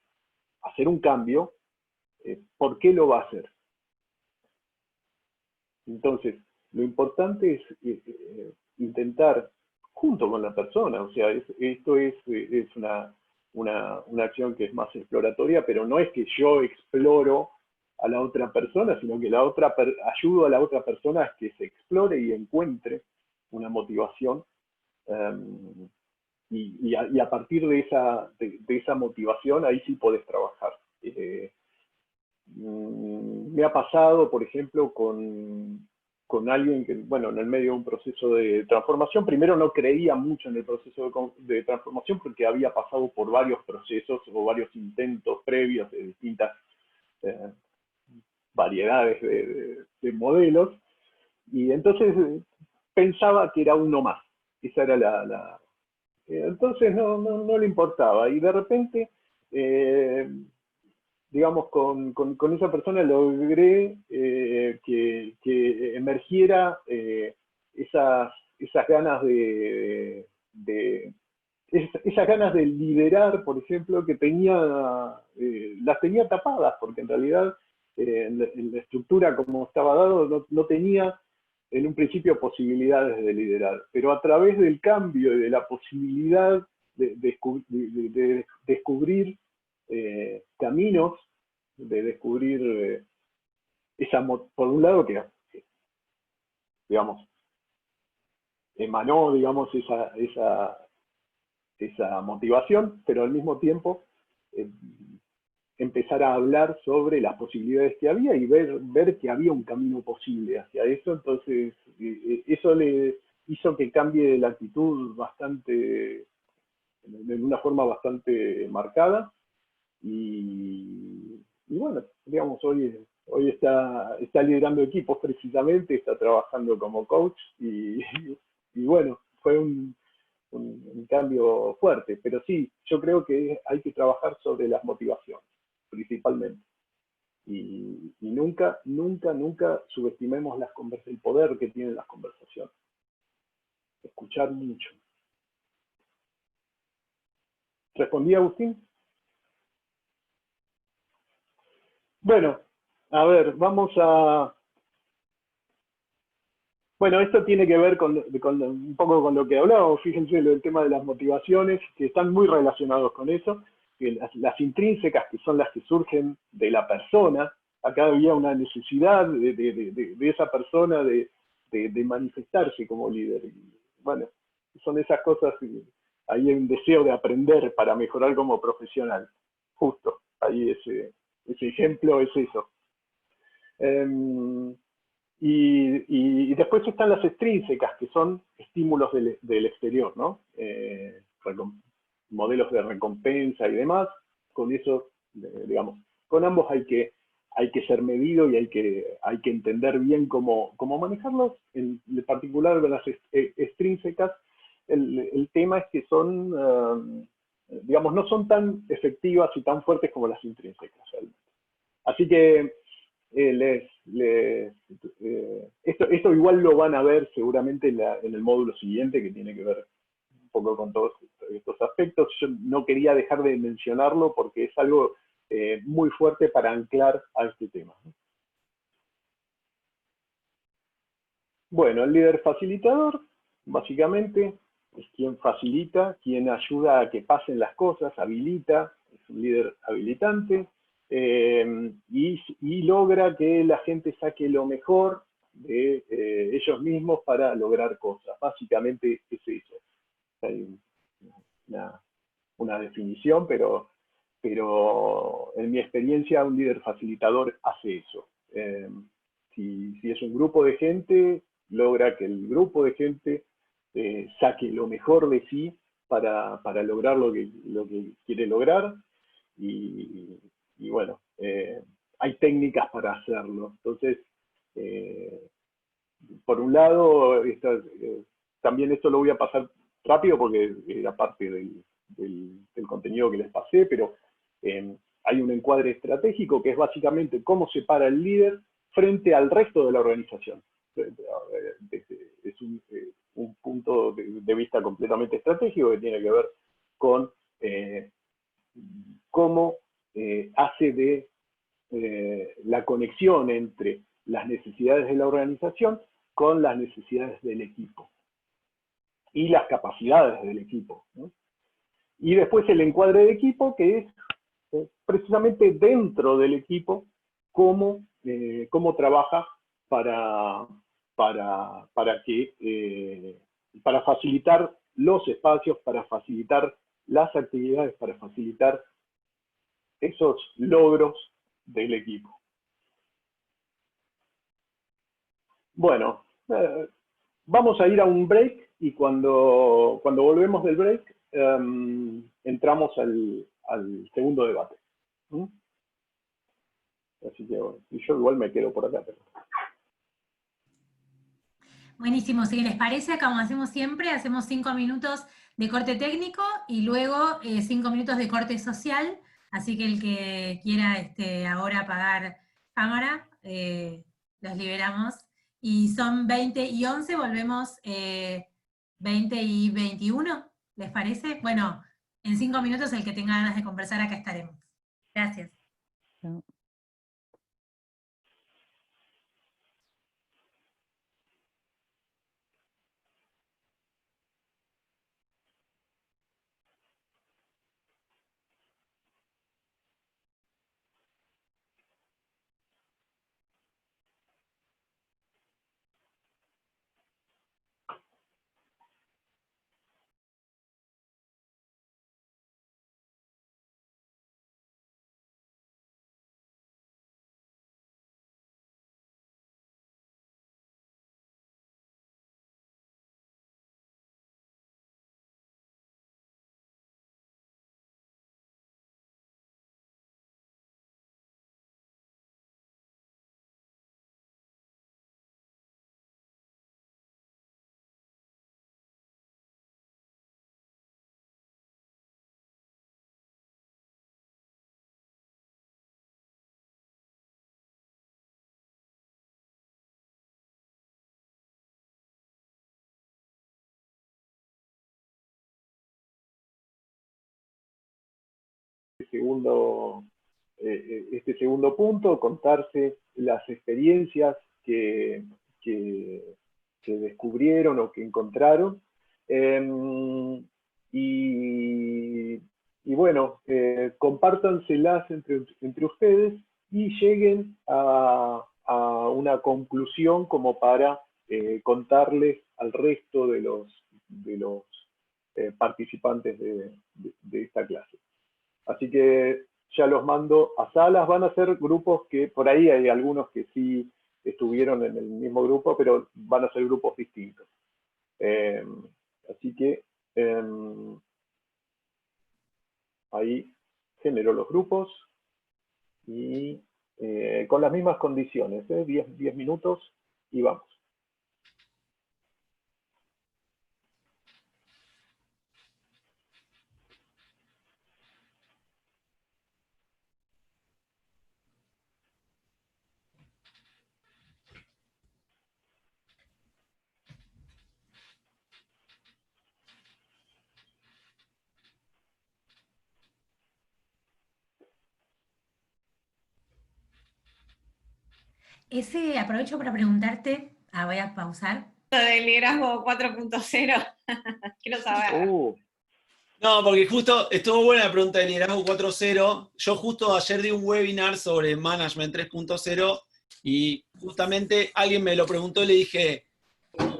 hacer un cambio, ¿por qué lo va a hacer? Entonces, lo importante es intentar, junto con la persona, o sea, esto es una acción que es más exploratoria, pero no es que yo exploro a la otra persona, sino que ayudo a la otra persona a que se explore y encuentre una motivación, y a partir de esa motivación, ahí sí podés trabajar. Me ha pasado, por ejemplo, con alguien que, bueno, en el medio de un proceso de transformación, primero no creía mucho en el proceso de transformación porque había pasado por varios procesos o varios intentos previos de distintas variedades de modelos, y entonces pensaba que era uno más. Esa era entonces no le importaba, y de repente, digamos, con esa persona logré que emergiera esas ganas esas ganas de liderar, por ejemplo, que las tenía tapadas, porque en realidad en la estructura como estaba dado no tenía en un principio posibilidades de liderar, pero a través del cambio y de la posibilidad de descubrir caminos, de descubrir por un lado que, digamos, emanó, digamos, esa motivación, pero al mismo tiempo empezar a hablar sobre las posibilidades que había y ver que había un camino posible hacia eso. Entonces, eso le hizo que cambie la actitud bastante, de una forma bastante marcada. Y bueno, digamos, hoy está liderando equipos precisamente, está trabajando como coach y bueno, fue un cambio fuerte. Pero sí, yo creo que hay que trabajar sobre las motivaciones, principalmente. Y nunca, nunca, nunca subestimemos el poder que tienen las conversaciones. Escuchar mucho. ¿Respondí, Agustín? Bueno, a ver, vamos a... Bueno, esto tiene que ver un poco con lo que hablábamos, fíjense, el tema de las motivaciones, que están muy relacionados con eso, que las intrínsecas, que son las que surgen de la persona. Acá había una necesidad de esa persona de manifestarse como líder. Y, bueno, son esas cosas, ahí hay un deseo de aprender para mejorar como profesional. Justo, ahí ese ejemplo es eso. Y después están las extrínsecas, que son estímulos del exterior, ¿no? Modelos de recompensa y demás. Con eso, digamos, con ambos hay que ser medido y hay que entender bien cómo manejarlos. En particular con las extrínsecas, el tema es que son, digamos, no son tan efectivas y tan fuertes como las intrínsecas. Así que esto igual lo van a ver seguramente en el módulo siguiente, que tiene que ver un poco con todos estos aspectos. Yo no quería dejar de mencionarlo porque es algo muy fuerte para anclar a este tema. Bueno, el líder facilitador, básicamente, es quien facilita, quien ayuda a que pasen las cosas, habilita, es un líder habilitante. Y logra que la gente saque lo mejor de ellos mismos para lograr cosas. Básicamente es eso. Hay una definición, pero en mi experiencia un líder facilitador hace eso. Si es un grupo de gente, logra que el grupo de gente saque lo mejor de sí para lograr lo que quiere lograr. Y bueno, hay técnicas para hacerlo. Entonces, por un lado, también esto lo voy a pasar rápido porque era parte del contenido que les pasé, pero hay un encuadre estratégico que es básicamente cómo se para el líder frente al resto de la organización. Es un punto de vista completamente estratégico que tiene que ver con cómo hace de la conexión entre las necesidades de la organización con las necesidades del equipo y las capacidades del equipo, ¿no? Y después el encuadre de equipo, que es precisamente dentro del equipo cómo trabaja para facilitar los espacios, para facilitar las actividades, para facilitar esos logros del equipo. Bueno, vamos a ir a un break y cuando volvemos del break entramos al segundo debate. Así que bueno, y yo igual me quedo por acá. Pero... Buenísimo, si les parece, como hacemos siempre, hacemos 5 minutos de corte técnico y luego 5 minutos de corte social, así que el que quiera ahora apagar cámara, los liberamos. Y son 20:11, volvemos 20:21, ¿les parece? Bueno, en 5 minutos el que tenga ganas de conversar, acá estaremos. Gracias. Chao. este segundo punto, contarse las experiencias que descubrieron o que encontraron. Y bueno, compártanselas entre ustedes y lleguen a una conclusión como para contarles al resto de los participantes de esta clase. Así que ya los mando a salas. Van a ser grupos que, por ahí hay algunos que sí estuvieron en el mismo grupo, pero van a ser grupos distintos. Así que ahí genero los grupos y con las mismas condiciones, 10 minutos y vamos. Aprovecho para preguntarte, voy a pausar. Del liderazgo 4.0, quiero saber. No, porque justo estuvo buena la pregunta del liderazgo 4.0. Yo justo ayer di un webinar sobre Management 3.0 y justamente alguien me lo preguntó y le dije,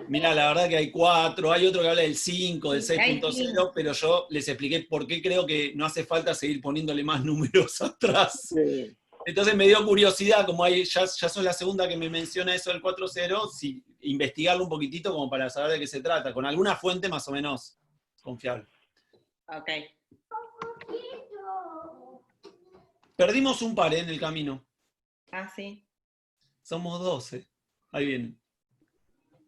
mira, la verdad que hay 4, hay otro que habla del 5, del 6.0, pero yo les expliqué por qué creo que no hace falta seguir poniéndole más números atrás. Sí. Entonces me dio curiosidad, como ya son la segunda que me menciona eso del 4.0, si investigarlo un poquitito como para saber de qué se trata, con alguna fuente más o menos confiable. Ok. Perdimos un par en el camino. Ah, sí. Somos 12. Ahí vienen.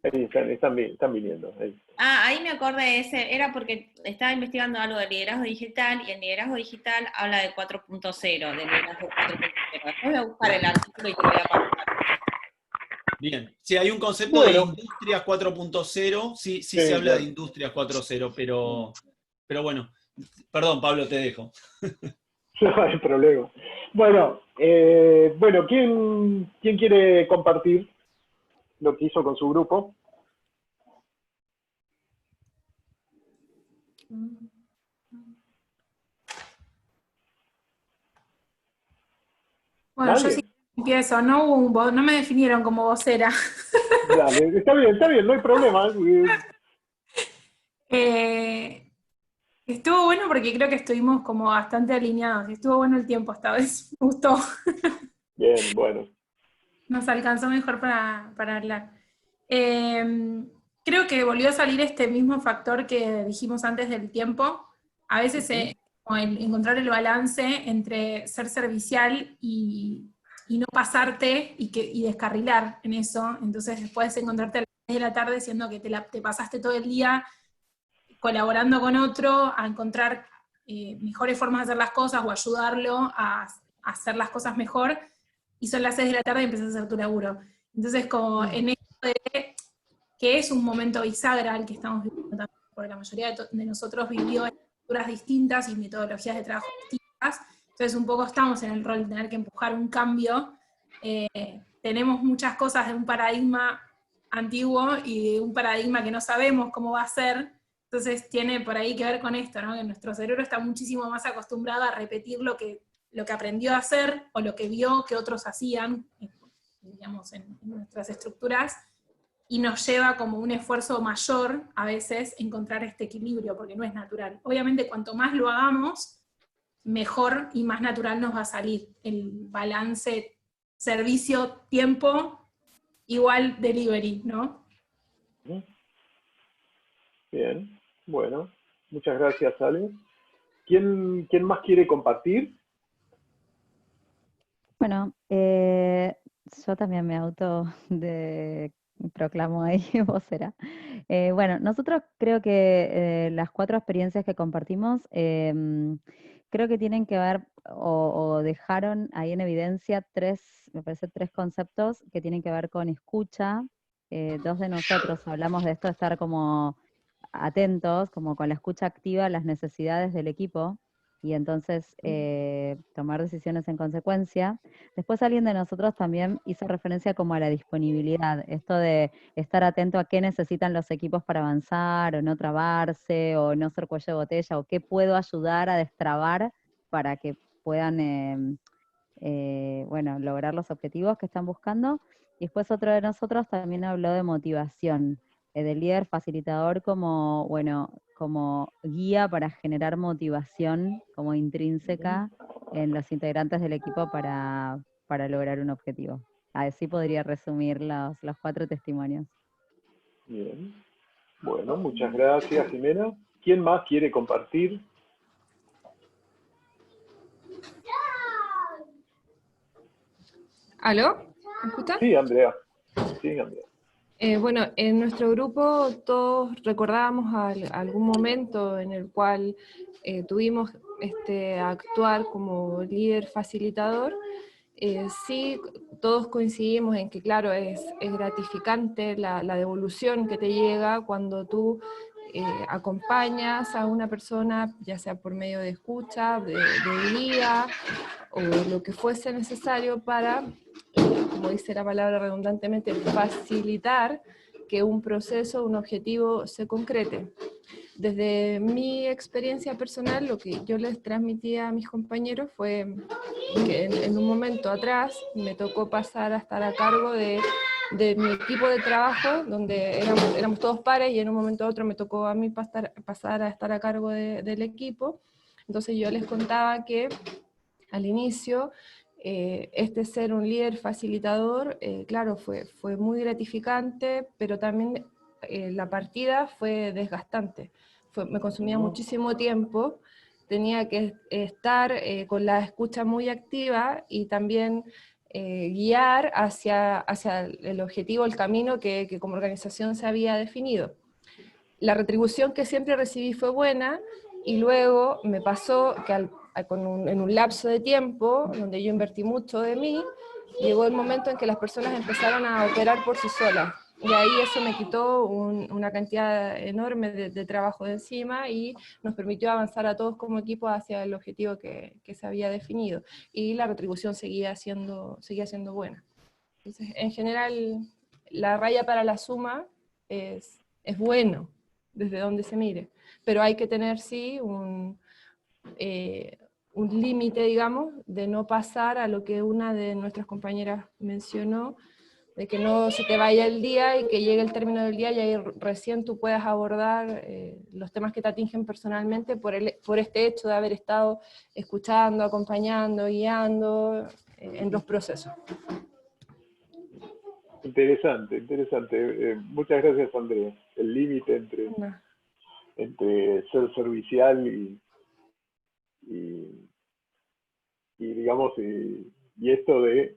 Ahí están viniendo. Ahí. Ah, ahí me acordé era porque estaba investigando algo de liderazgo digital, y el liderazgo digital habla de 4.0, del liderazgo 4.0. Después voy a buscar el artículo y te voy a pasar. Bien. Sí, hay un concepto de Industrias 4.0, sí se habla de Industrias 4.0, pero bueno. Perdón, Pablo, te dejo. No hay problema. Bueno, ¿quién quiere compartir lo que hizo con su grupo? Bueno, ¿Nadie? yo sí empiezo, no me definieron como vocera. Dale, está bien, no hay problema. Estuvo bueno porque creo que estuvimos como bastante alineados. Estuvo bueno el tiempo esta vez, me gustó. Bien, bueno. Nos alcanzó mejor para hablar. Creo que volvió a salir este mismo factor que dijimos antes del tiempo. A veces como encontrar el balance entre ser servicial y no pasarte y descarrilar en eso. Entonces después encontrarte a las 6 de la tarde siendo que te pasaste todo el día colaborando con otro a encontrar mejores formas de hacer las cosas o ayudarlo a hacer las cosas mejor, y son las 6 de la tarde y empezás a hacer tu laburo. Entonces, como en esto de que es un momento bisagra el que estamos viviendo también, porque la mayoría de nosotros vivió estructuras distintas y metodologías de trabajo distintas, entonces un poco estamos en el rol de tener que empujar un cambio. Tenemos muchas cosas de un paradigma antiguo y de un paradigma que no sabemos cómo va a ser. Entonces tiene por ahí que ver con esto, ¿no? Que nuestro cerebro está muchísimo más acostumbrado a repetir lo que aprendió a hacer o lo que vio que otros hacían, digamos, en nuestras estructuras, y nos lleva como un esfuerzo mayor a veces encontrar este equilibrio, porque no es natural. Obviamente cuanto más lo hagamos, mejor y más natural nos va a salir el balance servicio-tiempo igual delivery, ¿no? Bien, bueno. Muchas gracias, Ale. ¿Quién más quiere compartir? Bueno, yo también me proclamo ahí vocera. Bueno, nosotros creo que las 4 experiencias que compartimos creo que tienen que ver o dejaron ahí en evidencia me parece 3 conceptos que tienen que ver con escucha. 2 de nosotros hablamos de esto, de estar como atentos, como con la escucha activa a las necesidades del equipo. y entonces tomar decisiones en consecuencia. Después alguien de nosotros también hizo referencia como a la disponibilidad, esto de estar atento a qué necesitan los equipos para avanzar, o no trabarse, o no ser cuello de botella, o qué puedo ayudar a destrabar para que puedan bueno, lograr los objetivos que están buscando. Y después otro de nosotros también habló de motivación, del líder facilitador como, bueno, como guía para generar motivación como intrínseca en los integrantes del equipo para lograr un objetivo. Así podría resumir los 4 testimonios. Bien. Bueno, muchas gracias, Jimena. ¿Quién más quiere compartir? ¿Aló? ¿Me escuchan? Sí, Andrea. Sí, Andrea. Bueno, en nuestro grupo todos recordábamos algún momento en el cual tuvimos actuar como líder facilitador. Sí, todos coincidimos en que, claro, es gratificante la devolución que te llega cuando tú acompañas a una persona, ya sea por medio de escucha, de guía, o lo que fuese necesario para, como dice la palabra redundantemente, facilitar que un proceso, un objetivo se concrete. Desde mi experiencia personal, lo que yo les transmití a mis compañeros fue que en un momento atrás me tocó pasar a estar a cargo de mi equipo de trabajo, donde éramos todos pares, y en un momento a otro me tocó a mí pasar a estar a cargo del equipo. Entonces yo les contaba que al inicio, ser un líder facilitador, claro, fue muy gratificante, pero también la partida fue desgastante. Me consumía muchísimo tiempo, tenía que estar con la escucha muy activa y también guiar hacia el objetivo, el camino que como organización se había definido. La retribución que siempre recibí fue buena, y luego me pasó que en un lapso de tiempo, donde yo invertí mucho de mí, llegó el momento en que las personas empezaron a operar por sí solas. Y ahí eso me quitó una cantidad enorme de trabajo de encima, y nos permitió avanzar a todos como equipo hacia el objetivo que se había definido. Y la retribución seguía siendo buena. Entonces, en general, la raya para la suma es bueno, desde donde se mire. Pero hay que tener, sí, un límite, digamos, de no pasar a lo que una de nuestras compañeras mencionó, de que no se te vaya el día y que llegue el término del día y ahí recién tú puedas abordar los temas que te atingen personalmente por este hecho de haber estado escuchando, acompañando, guiando en los procesos. Interesante, interesante. Muchas gracias, Andrea. El límite entre ser servicial y digamos, y esto de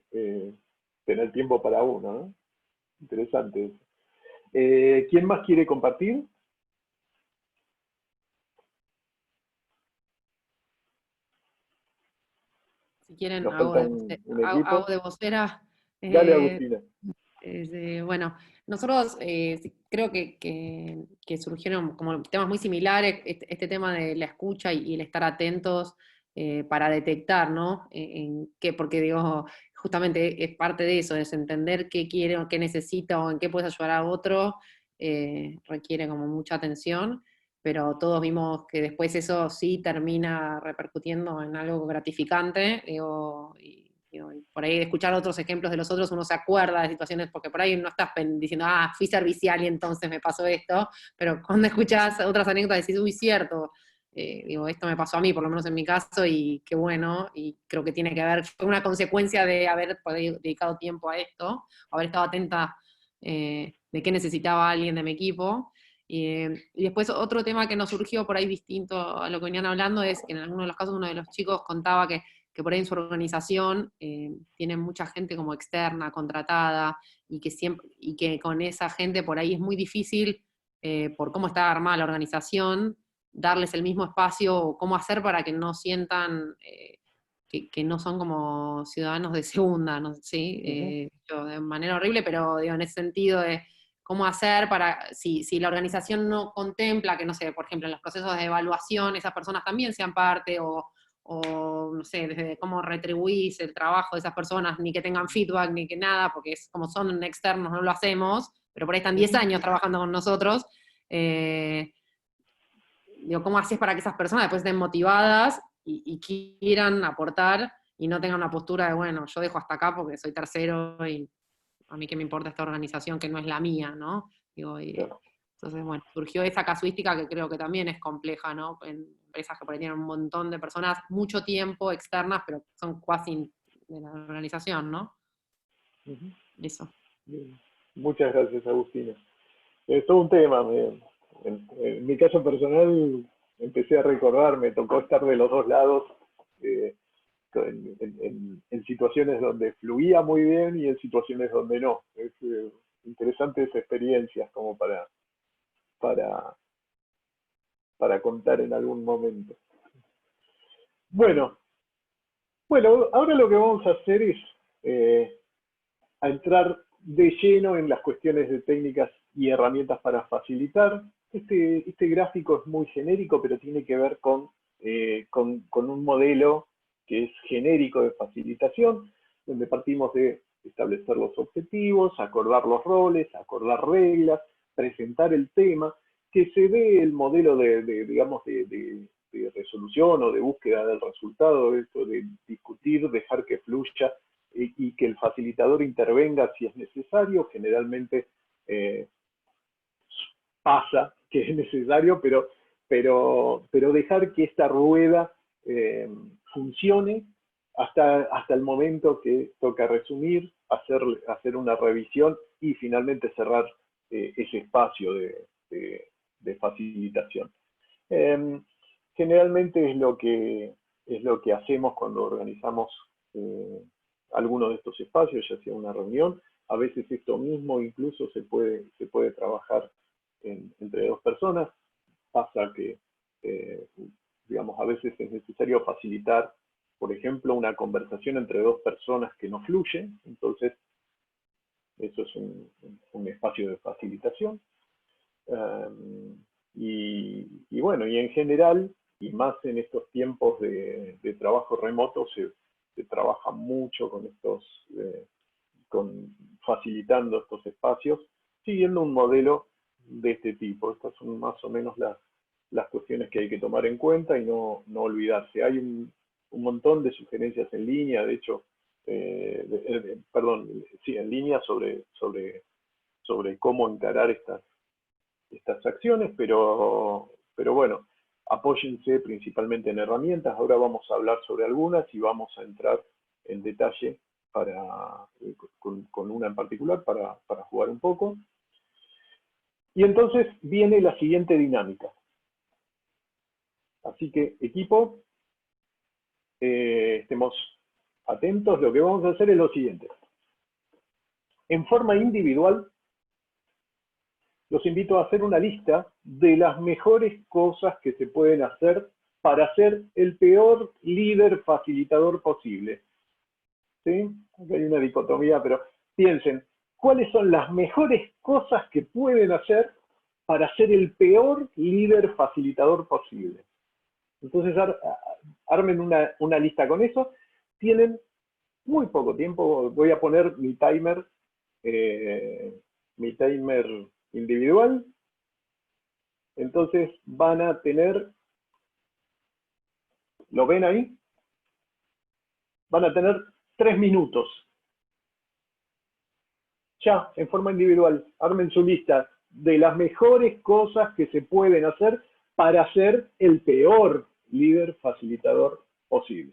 tener tiempo para uno, ¿no? Interesante eso. ¿Quién más quiere compartir? Si quieren, Nos hago falta de vocera. Dale, Agustina. Bueno, nosotros creo que surgieron como temas muy similares, este tema de la escucha y el estar atentos para detectar, ¿no? Porque digo, justamente es parte de eso, es entender qué quiere o qué necesita o en qué puedes ayudar a otro, requiere como mucha atención, pero todos vimos que después eso sí termina repercutiendo en algo gratificante, digo, y por ahí de escuchar otros ejemplos de los otros uno se acuerda de situaciones, porque por ahí no estás diciendo, fui servicial y entonces me pasó esto, pero cuando escuchas otras anécdotas decís, uy, cierto, esto me pasó a mí, por lo menos en mi caso, y qué bueno, y creo que tiene que ver, fue una consecuencia de haber dedicado tiempo a esto, haber estado atenta de qué necesitaba alguien de mi equipo. Y después otro tema que nos surgió por ahí distinto a lo que venían hablando es que en algunos de los casos uno de los chicos contaba que por ahí en su organización tienen mucha gente como externa, contratada, y que con esa gente por ahí es muy difícil, por cómo está armada la organización, darles el mismo espacio, o cómo hacer para que no sientan que no son como ciudadanos de segunda, ¿no? ¿Sí? De manera horrible, pero digo, en ese sentido de cómo hacer para, si la organización no contempla que, no sé, por ejemplo, en los procesos de evaluación esas personas también sean parte, o o no sé, desde cómo retribuís el trabajo de esas personas, ni que tengan feedback, ni que nada, porque es como son externos, no lo hacemos, pero por ahí están 10 años trabajando con nosotros. Digo, ¿cómo haces para que esas personas después estén motivadas y quieran aportar y no tengan una postura de, bueno, yo dejo hasta acá porque soy tercero y a mí qué me importa esta organización que no es la mía, ¿no? Digo, entonces, bueno, surgió esa casuística que creo que también es compleja, ¿no? En empresas que por ahí tienen un montón de personas, mucho tiempo externas, pero son casi de la organización, ¿no? Eso. Bien. Muchas gracias, Agustina. Es todo un tema. En mi caso personal, empecé a recordar, me tocó estar de los dos lados, en situaciones donde fluía muy bien y en situaciones donde no. Es interesantes experiencias como para, para contar en algún momento. Bueno, ahora lo que vamos a hacer es a entrar de lleno en las cuestiones de técnicas y herramientas para facilitar. Este gráfico es muy genérico, pero tiene que ver con un modelo que es genérico de facilitación, donde partimos de establecer los objetivos, acordar los roles, acordar reglas, presentar el tema, que se ve el modelo digamos, de resolución o de búsqueda del resultado, esto de discutir, dejar que fluya y que el facilitador intervenga si es necesario. Generalmente pasa que es necesario, pero dejar que esta rueda funcione hasta el momento que toca resumir, hacer una revisión y finalmente cerrar ese espacio de facilitación. Generalmente es lo que hacemos cuando organizamos alguno de estos espacios, ya sea una reunión. A veces esto mismo incluso se puede trabajar entre dos personas. Pasa que, digamos, a veces es necesario facilitar, por ejemplo, una conversación entre dos personas que no fluyen. Entonces, eso es un espacio de facilitación. Y bueno, y en general, y más en estos tiempos de trabajo remoto, se trabaja mucho facilitando estos espacios, siguiendo un modelo de este tipo. Estas son más o menos las cuestiones que hay que tomar en cuenta y no olvidarse. Hay un montón de sugerencias en línea, de hecho, en línea sobre cómo encarar estas acciones, pero bueno, apóyense principalmente en herramientas. Ahora vamos a hablar sobre algunas y vamos a entrar en detalle con una en particular para jugar un poco. Y entonces viene la siguiente dinámica. Así que, equipo, estemos atentos. Lo que vamos a hacer es lo siguiente. En forma individual, los invito a hacer una lista de las mejores cosas que se pueden hacer para ser el peor líder facilitador posible. ¿Sí? Aquí hay una dicotomía, pero piensen, ¿cuáles son las mejores cosas que pueden hacer para ser el peor líder facilitador posible? Entonces, armen una lista con eso. Tienen muy poco tiempo. Voy a poner mi timer individual. Entonces van a tener, ¿lo ven ahí? Van a tener 3 minutos. Ya, en forma individual, armen su lista de las mejores cosas que se pueden hacer para ser el peor líder facilitador posible.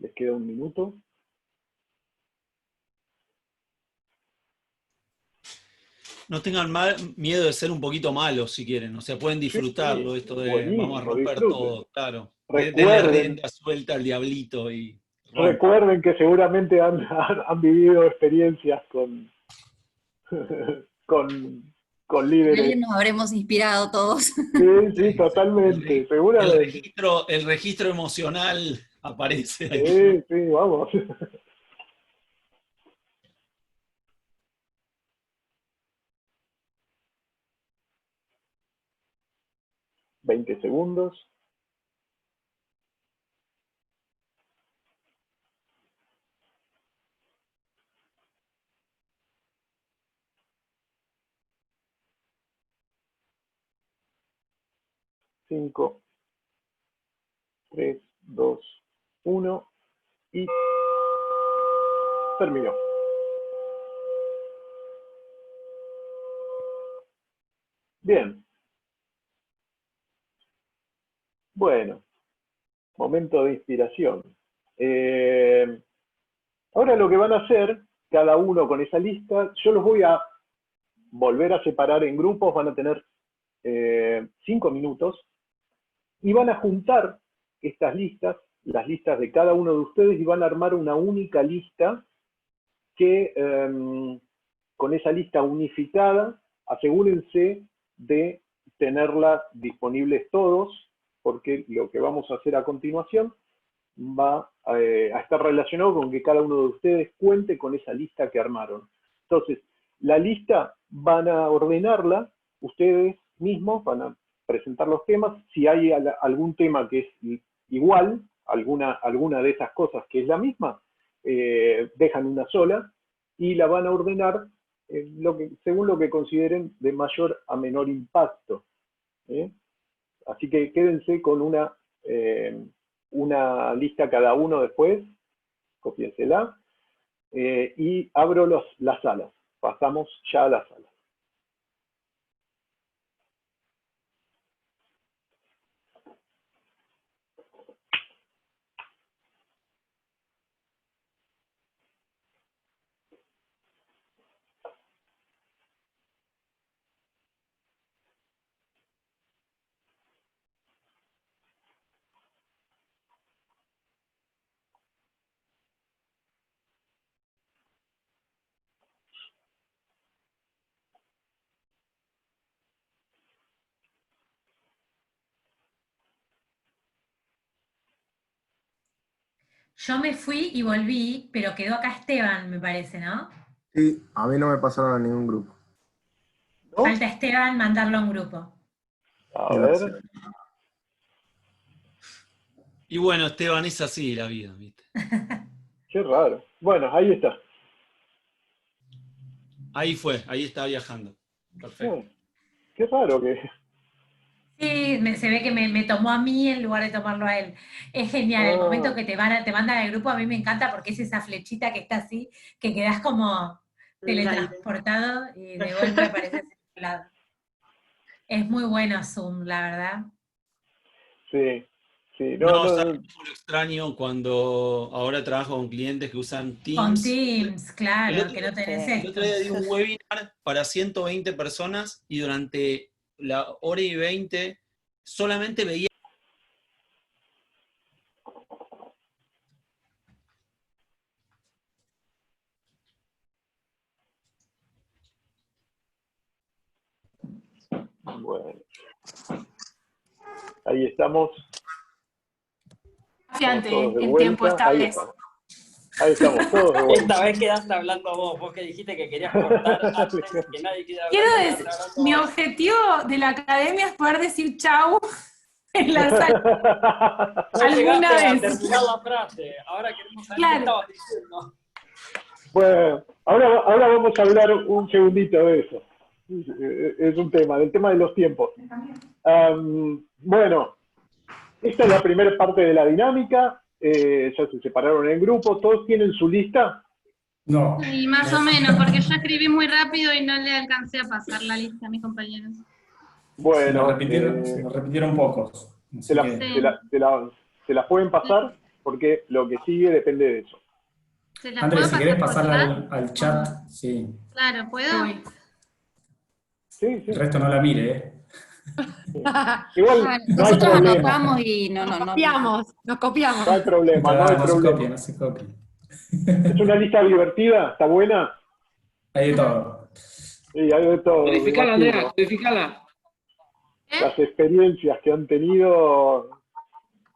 Les queda un minuto. No tengan miedo de ser un poquito malos si quieren, o sea, pueden disfrutarlo, esto de buenísimo, vamos a romper disfruten. todo, claro. Denle Recuerden, rienda suelta al diablito y rompan. recuerden que seguramente han vivido experiencias con líderes. Alguien nos habremos inspirado todos. Sí, totalmente, seguramente. El registro emocional aparece ahí. Sí, vamos. 20 segundos. Cinco, 3, 2, 1 y terminó. Bien. Bueno, momento de inspiración. Ahora lo que van a hacer, cada uno con esa lista, yo los voy a volver a separar en grupos, van a tener 5 minutos, y van a juntar estas listas, las listas de cada uno de ustedes, y van a armar una única lista que, con esa lista unificada, asegúrense de tenerla disponibles todos, porque lo que vamos a hacer a continuación va a estar relacionado con que cada uno de ustedes cuente con esa lista que armaron. Entonces, la lista van a ordenarla, ustedes mismos van a presentar los temas, si hay algún tema que es igual, alguna de esas cosas que es la misma, dejan una sola y la van a ordenar según lo que consideren de mayor a menor impacto. Así que quédense con una lista cada uno después, cópiensela, y abro las salas. Pasamos ya a las salas. Yo me fui y volví, pero quedó acá Esteban, me parece, ¿no? Sí, a mí no me pasaron a ningún grupo. ¿No? Falta Esteban mandarlo a un grupo. A ver. Y bueno, Esteban, es así la vida, ¿viste? Qué raro. Bueno, ahí está. Ahí fue, ahí está viajando. Perfecto. Qué raro que... Sí, se ve que me tomó a mí en lugar de tomarlo a él. Es genial, el momento que te mandan al grupo a mí me encanta porque es esa flechita que está así, que quedás como teletransportado y de golpe apareces en otro lado. Es muy bueno Zoom, la verdad. Sí, sí. ¿Sabes cómo lo extraño cuando ahora trabajo con clientes que usan Teams? Con Teams, claro, que no tenés esto. El otro día di un webinar para 120 personas y durante la hora y 20 solamente veía. Bueno. Ahí estamos. En tiempo estable. Ahí estamos todos de vuelta. Esta vez quedaste hablando vos que dijiste que querías cortar antes, que nadie quiera hablar. Quiero decir, mi objetivo de la academia es poder decir chau en la sala. ¿Alguna vez? A terminar la frase. Ahora queremos saber qué estabas diciendo. Bueno, ahora vamos a hablar un segundito de eso. Es un tema, del tema de los tiempos. Bueno, esta es la primera parte de la dinámica. Ya se separaron en grupo. ¿Todos tienen su lista? No. Sí, más o menos, porque yo escribí muy rápido y no le alcancé a pasar la lista a mis compañeros. Bueno, se repitieron pocos. ¿Se las pueden pasar? porque lo que sigue depende de eso. ¿Se las Andrés, puedo si querés pasar por pasarla chat? al chat, sí. Claro, ¿puedo? Sí, El sí. resto no la mire, ¿eh? Igual no hay Nosotros problema, anotamos y no. Nos copiamos. no hay problema, no hay No se problema. copie, no se copie. Es una lista divertida, está buena. Hay de todo. Sí, hay de todo, me Codificala, imagino. Andrea, codificala. Las experiencias que han tenido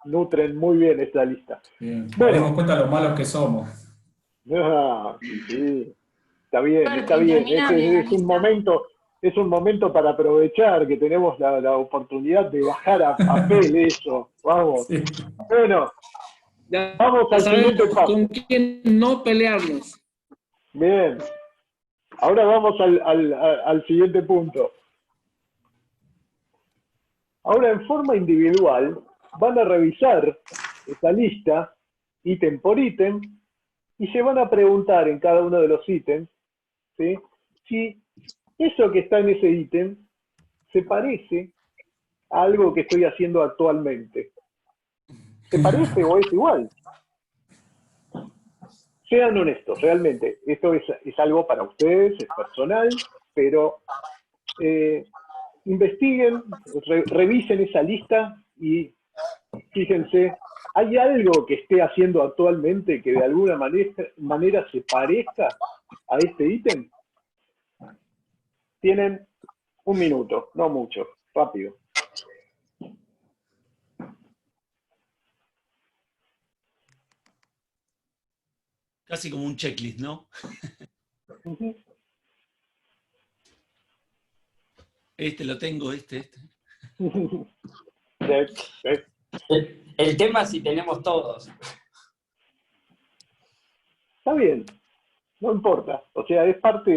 nutren muy bien esta lista. Bien. Nos Bueno. dimos cuenta lo malos que somos. Sí. Está bien, está bien. Interminable Es un momento para aprovechar que tenemos la oportunidad de bajar a papel eso. Vamos. Sí. Bueno, Ya vamos al sabemos siguiente paso. con quién no pelearnos. Bien. Ahora vamos al siguiente punto. Ahora, en forma individual, van a revisar esa lista, ítem por ítem, y se van a preguntar en cada uno de los ítems, ¿sí?, si eso que está en ese ítem se parece a algo que estoy haciendo actualmente. ¿Se parece o es igual? Sean honestos, realmente. Esto es algo para ustedes, es personal, pero investiguen, revisen esa lista y fíjense, ¿hay algo que esté haciendo actualmente que de alguna manera se parezca a este ítem? Tienen 1 minuto, no mucho, rápido. Casi como un checklist, ¿no? Este lo tengo, este. El tema es si tenemos todos. Está bien, no importa. O sea, es parte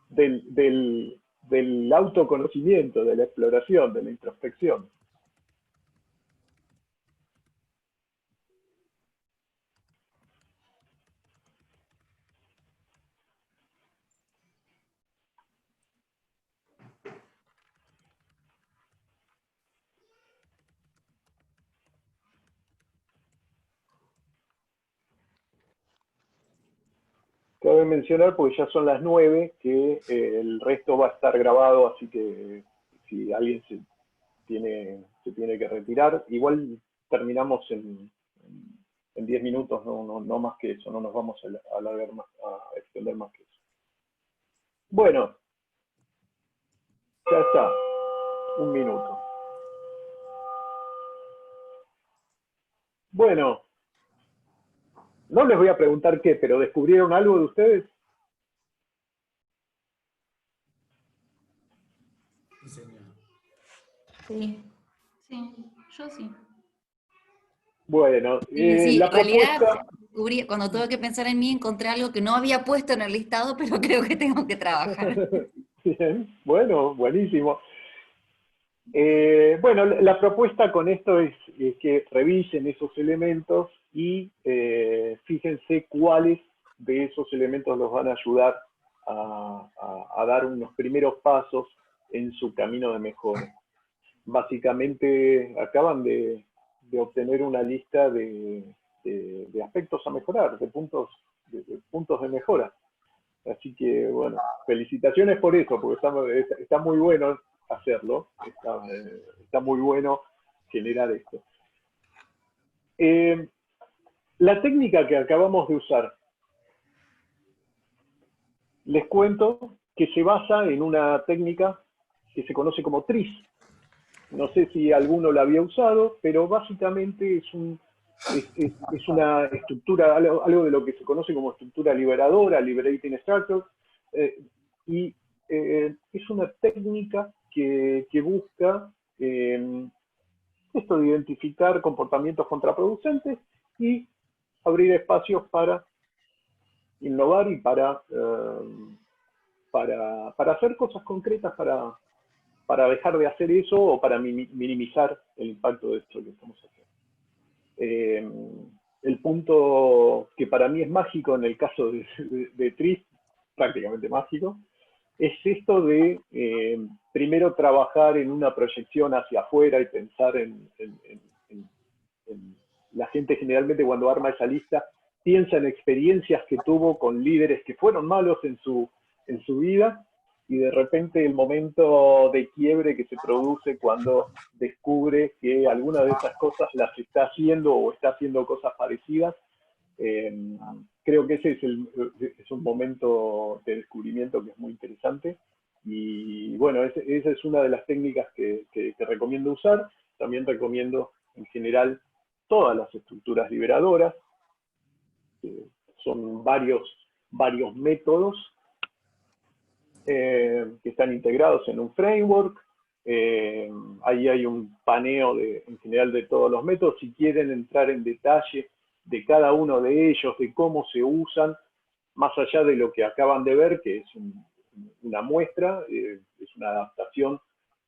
del autoconocimiento, de la exploración, de la introspección. Cabe mencionar, porque ya son las 9, que el resto va a estar grabado, así que si alguien se tiene que retirar, igual terminamos en 10 minutos, no más que eso, no nos vamos a alargar más, a extender más que eso. Bueno, ya está, 1 minuto. Bueno, no les voy a preguntar qué, pero ¿descubrieron algo de ustedes? Sí, yo sí. Bueno, Sí, la en realidad, propuesta... cuando tuve que pensar en mí, encontré algo que no había puesto en el listado, pero creo que tengo que trabajar. Bien, bueno, buenísimo. Bueno, la propuesta con esto es que revisen esos elementos y fíjense cuáles de esos elementos los van a ayudar a dar unos primeros pasos en su camino de mejora. Básicamente acaban de obtener una lista de aspectos a mejorar, de puntos de mejora. Así que, bueno, felicitaciones por eso, porque está muy bueno hacerlo, está muy bueno generar esto. La técnica que acabamos de usar, les cuento que se basa en una técnica que se conoce como TRIS. No sé si alguno la había usado, pero básicamente es una estructura, algo de lo que se conoce como estructura liberadora, liberating structure, y es una técnica que busca esto de identificar comportamientos contraproducentes y abrir espacios para innovar y para hacer cosas concretas para dejar de hacer eso o para minimizar el impacto de esto que estamos haciendo. El punto que para mí es mágico en el caso de TRIS, prácticamente mágico, es esto de primero trabajar en una proyección hacia afuera y pensar en la gente generalmente cuando arma esa lista piensa en experiencias que tuvo con líderes que fueron malos en su vida, y de repente el momento de quiebre que se produce cuando descubre que alguna de esas cosas las está haciendo o está haciendo cosas parecidas. Creo que ese es un momento de descubrimiento que es muy interesante. Y bueno, esa es una de las técnicas que recomiendo usar. También recomiendo en general todas las estructuras liberadoras. Son varios métodos que están integrados en un framework. Ahí hay un paneo en general de todos los métodos. Si quieren entrar en detalle de cada uno de ellos, de cómo se usan, más allá de lo que acaban de ver, que es una muestra, es una adaptación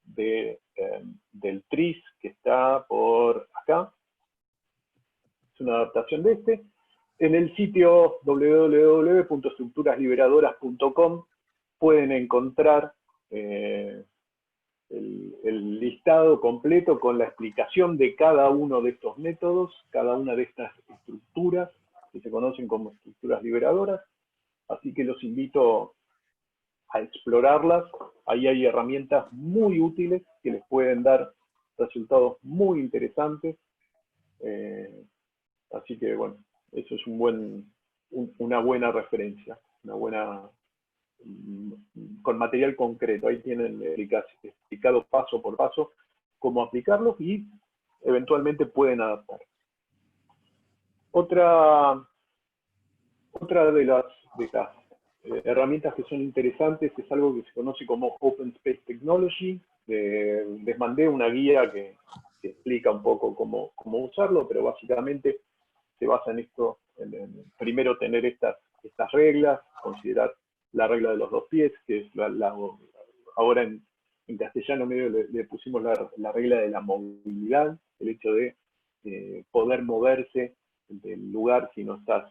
del TRIS que está por acá. Es una adaptación de este. En el sitio www.estructurasliberadoras.com pueden encontrar el listado completo con la explicación de cada uno de estos métodos, cada una de estas estructuras que se conocen como estructuras liberadoras. Así que los invito a explorarlas. Ahí hay herramientas muy útiles que les pueden dar resultados muy interesantes. Así que bueno, eso es una buena referencia, con material concreto. Ahí tienen explicado paso por paso cómo aplicarlos y eventualmente pueden adaptar. Otra de las herramientas que son interesantes es algo que se conoce como Open Space Technology. Les mandé una guía que explica un poco cómo usarlo, pero básicamente se basa en esto, en primero tener estas reglas, considerar la regla de los dos pies, que es ahora en castellano medio le pusimos la regla de la movilidad, el hecho de poder moverse del lugar si no estás,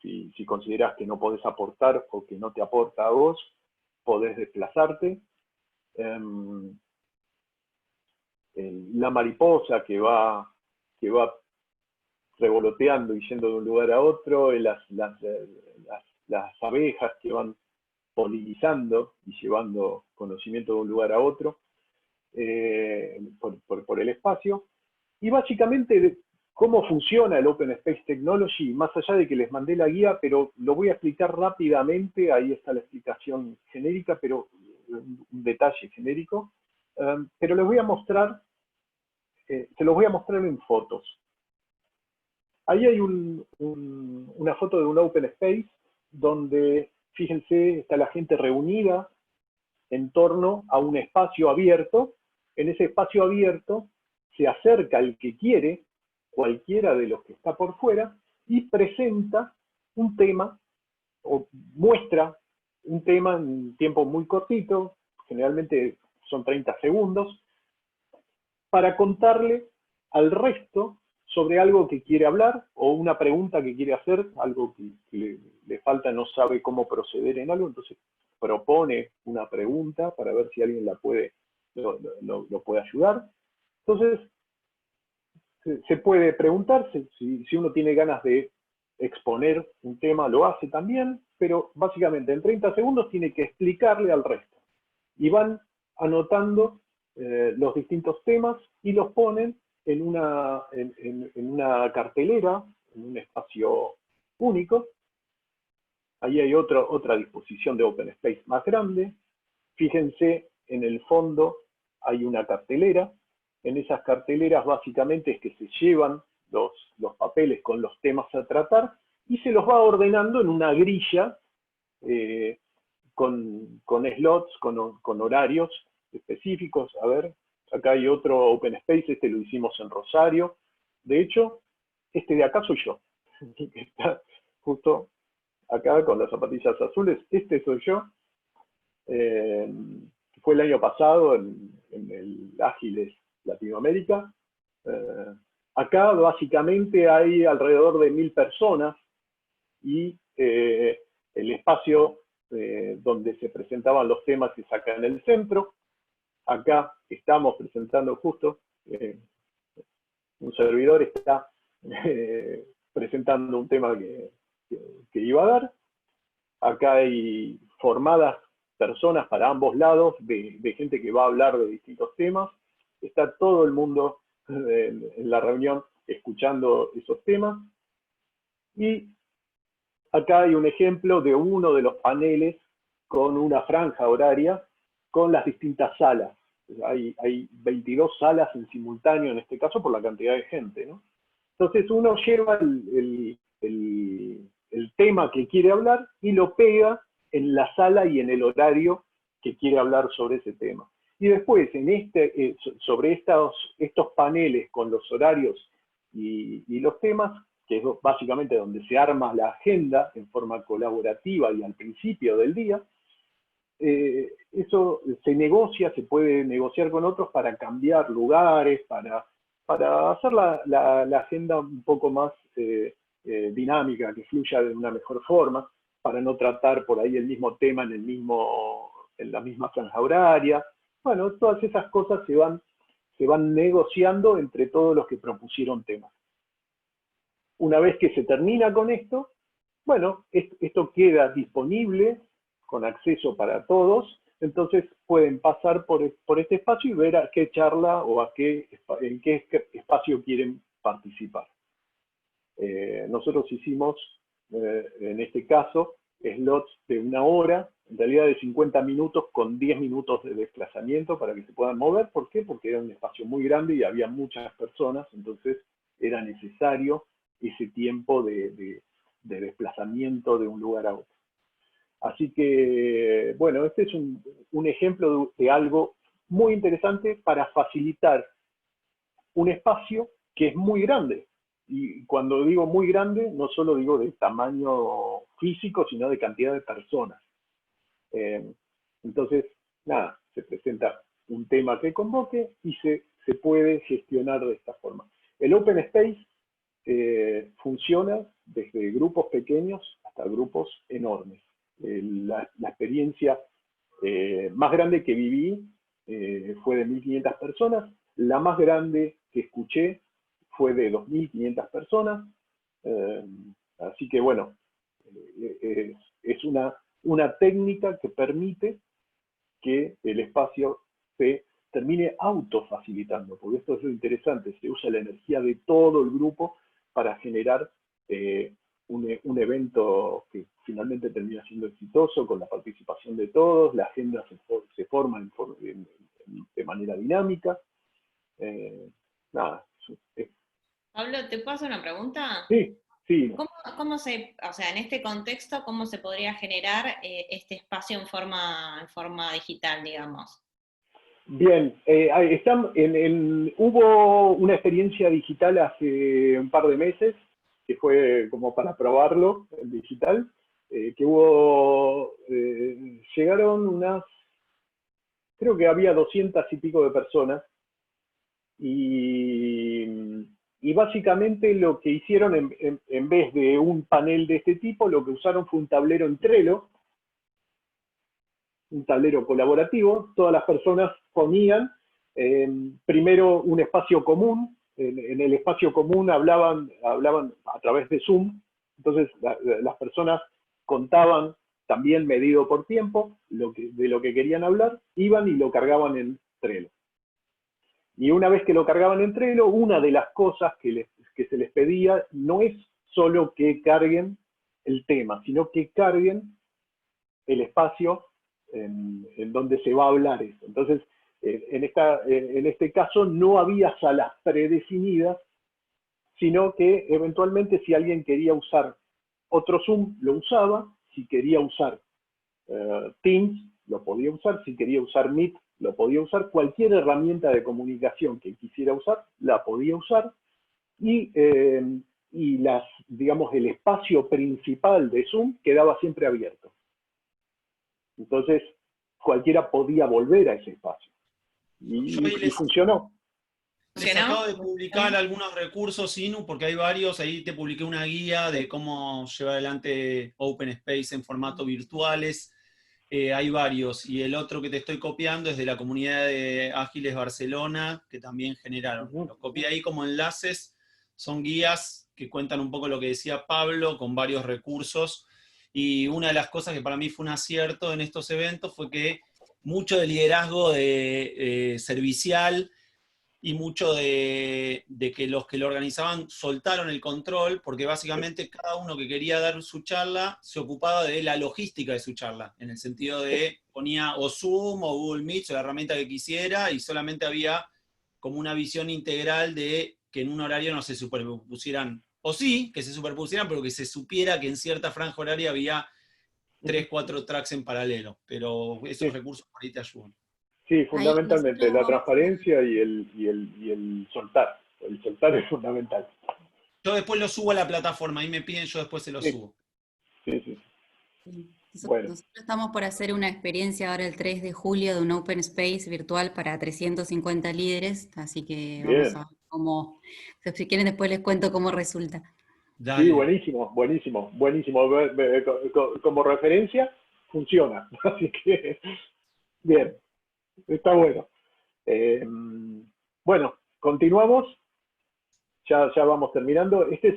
si consideras que no podés aportar o que no te aporta a vos, podés desplazarte. La mariposa que va revoloteando y yendo de un lugar a otro, las abejas que van polinizando y llevando conocimiento de un lugar a otro por el espacio. Y básicamente cómo funciona el Open Space Technology, más allá de que les mandé la guía, pero lo voy a explicar rápidamente. Ahí está la explicación genérica, pero un detalle genérico. Pero les voy a mostrar, se los voy a mostrar en fotos. Ahí hay una foto de un Open Space donde, fíjense, está la gente reunida en torno a un espacio abierto. En ese espacio abierto se acerca el que quiere, cualquiera de los que está por fuera, y presenta un tema, o muestra un tema en un tiempo muy cortito, generalmente son 30 segundos, para contarle al resto sobre algo que quiere hablar, o una pregunta que quiere hacer, algo que le falta, no sabe cómo proceder en algo, entonces propone una pregunta para ver si alguien lo puede ayudar. Entonces, se puede preguntarse, si uno tiene ganas de exponer un tema, lo hace también, pero básicamente en 30 segundos tiene que explicarle al resto. Y van anotando los distintos temas y los ponen en una cartelera, en un espacio único. Ahí hay otra disposición de Open Space más grande. Fíjense, en el fondo hay una cartelera. En esas carteleras básicamente es que se llevan los papeles con los temas a tratar y se los va ordenando en una grilla con slots, con horarios específicos. A ver, acá hay otro Open Space, este lo hicimos en Rosario. De hecho, este de acá soy yo, que está justo acá con las zapatillas azules. Este soy yo. Fue el año pasado en el Ágiles Latinoamérica. Acá básicamente hay alrededor de 1000 personas y el espacio donde se presentaban los temas es acá en el centro. Acá estamos presentando justo, un servidor está presentando un tema que iba a dar. Acá hay formadas personas para ambos lados, de gente que va a hablar de distintos temas. Está todo el mundo en la reunión escuchando esos temas. Y acá hay un ejemplo de uno de los paneles con una franja horaria con las distintas salas. Hay 22 salas en simultáneo en este caso por la cantidad de gente, ¿no? Entonces uno lleva el tema que quiere hablar y lo pega en la sala y en el horario que quiere hablar sobre ese tema. Y después, sobre estos paneles con los horarios y los temas, que es básicamente donde se arma la agenda en forma colaborativa y al principio del día, eso se negocia, se puede negociar con otros para cambiar lugares, para hacer la agenda un poco más dinámica, que fluya de una mejor forma, para no tratar por ahí el mismo tema en la misma franja horaria. Bueno, todas esas cosas se van negociando entre todos los que propusieron temas. Una vez que se termina con esto, bueno, esto queda disponible con acceso para todos, entonces pueden pasar por este espacio y ver a qué charla o en qué espacio quieren participar. Nosotros hicimos, en este caso, slots de 1 hora, en realidad de 50 minutos con 10 minutos de desplazamiento para que se puedan mover. ¿Por qué? Porque era un espacio muy grande y había muchas personas, entonces era necesario ese tiempo de desplazamiento de un lugar a otro. Así que, bueno, este es un ejemplo de algo muy interesante para facilitar un espacio que es muy grande. Y cuando digo muy grande, no solo digo de tamaño físico, sino de cantidad de personas. Entonces, nada, se presenta un tema que convoque y se puede gestionar de esta forma. El Open Space funciona desde grupos pequeños hasta grupos enormes. La experiencia más grande que viví fue de 1.500 personas. La más grande que escuché fue de 2.500 personas. Así que bueno, es una técnica que permite que el espacio se termine autofacilitando, porque esto es lo interesante, se usa la energía de todo el grupo para generar un evento que finalmente termina siendo exitoso, con la participación de todos, la agenda se forma de manera dinámica. Nada. Pablo, ¿te puedo hacer una pregunta? Sí, sí. ¿Cómo o sea, en este contexto, cómo se podría generar este espacio en forma digital, digamos? Bien, hubo una experiencia digital hace un par de meses, que fue como para probarlo, el digital, llegaron creo que había 200 y pico de personas, y básicamente lo que hicieron, en vez de un panel de este tipo, lo que usaron fue un tablero en Trello, un tablero colaborativo. Todas las personas ponían primero un espacio común. En el espacio común hablaban a través de Zoom. Entonces las personas contaban, también medido por tiempo, de lo que querían hablar, iban y lo cargaban en Trello. Y una vez que lo cargaban en Trello, una de las cosas que se les pedía no es solo que carguen el tema, sino que carguen el espacio en donde se va a hablar eso. Entonces, en este caso no había salas predefinidas, sino que eventualmente si alguien quería usar otro Zoom, lo usaba. Si quería usar Teams, lo podía usar. Si quería usar Meet, lo podía usar. Cualquier herramienta de comunicación que quisiera usar, la podía usar. Y digamos, el espacio principal de Zoom quedaba siempre abierto. Entonces, cualquiera podía volver a ese espacio. Y funcionó. Les acabo de publicar algunos recursos, Inu, porque hay varios. Ahí te publiqué una guía de cómo llevar adelante Open Space en formato virtuales. Hay varios. Y el otro que te estoy copiando es de la comunidad de Ágiles Barcelona, que también generaron. Los copié ahí como enlaces son guías que cuentan un poco lo que decía Pablo, con varios recursos, y una de las cosas que para mí fue un acierto en estos eventos fue que mucho de liderazgo servicial y mucho de que los que lo organizaban soltaron el control, porque básicamente cada uno que quería dar su charla se ocupaba de la logística de su charla, en el sentido de ponía o Zoom o Google Meet o la herramienta que quisiera, y solamente había como una visión integral de que en un horario no se superpusieran, o sí, que se superpusieran, pero que se supiera que en cierta franja horaria había 3, 4 tracks en paralelo, pero esos recursos por ahí te ayudan. Sí, fundamentalmente la transparencia y el soltar. El soltar es fundamental. Yo después lo subo a la plataforma, ahí me piden, yo después se lo subo. Sí, sí. Bueno. Nosotros estamos por hacer una experiencia ahora el 3 de julio de un Open Space virtual para 350 líderes, así que vamos a ver cómo, si quieren después les cuento cómo resulta. Dale. Sí, buenísimo, buenísimo, buenísimo. Como referencia, funciona. Así que, bien. Está bueno. Bueno, continuamos. Ya vamos terminando. Esta es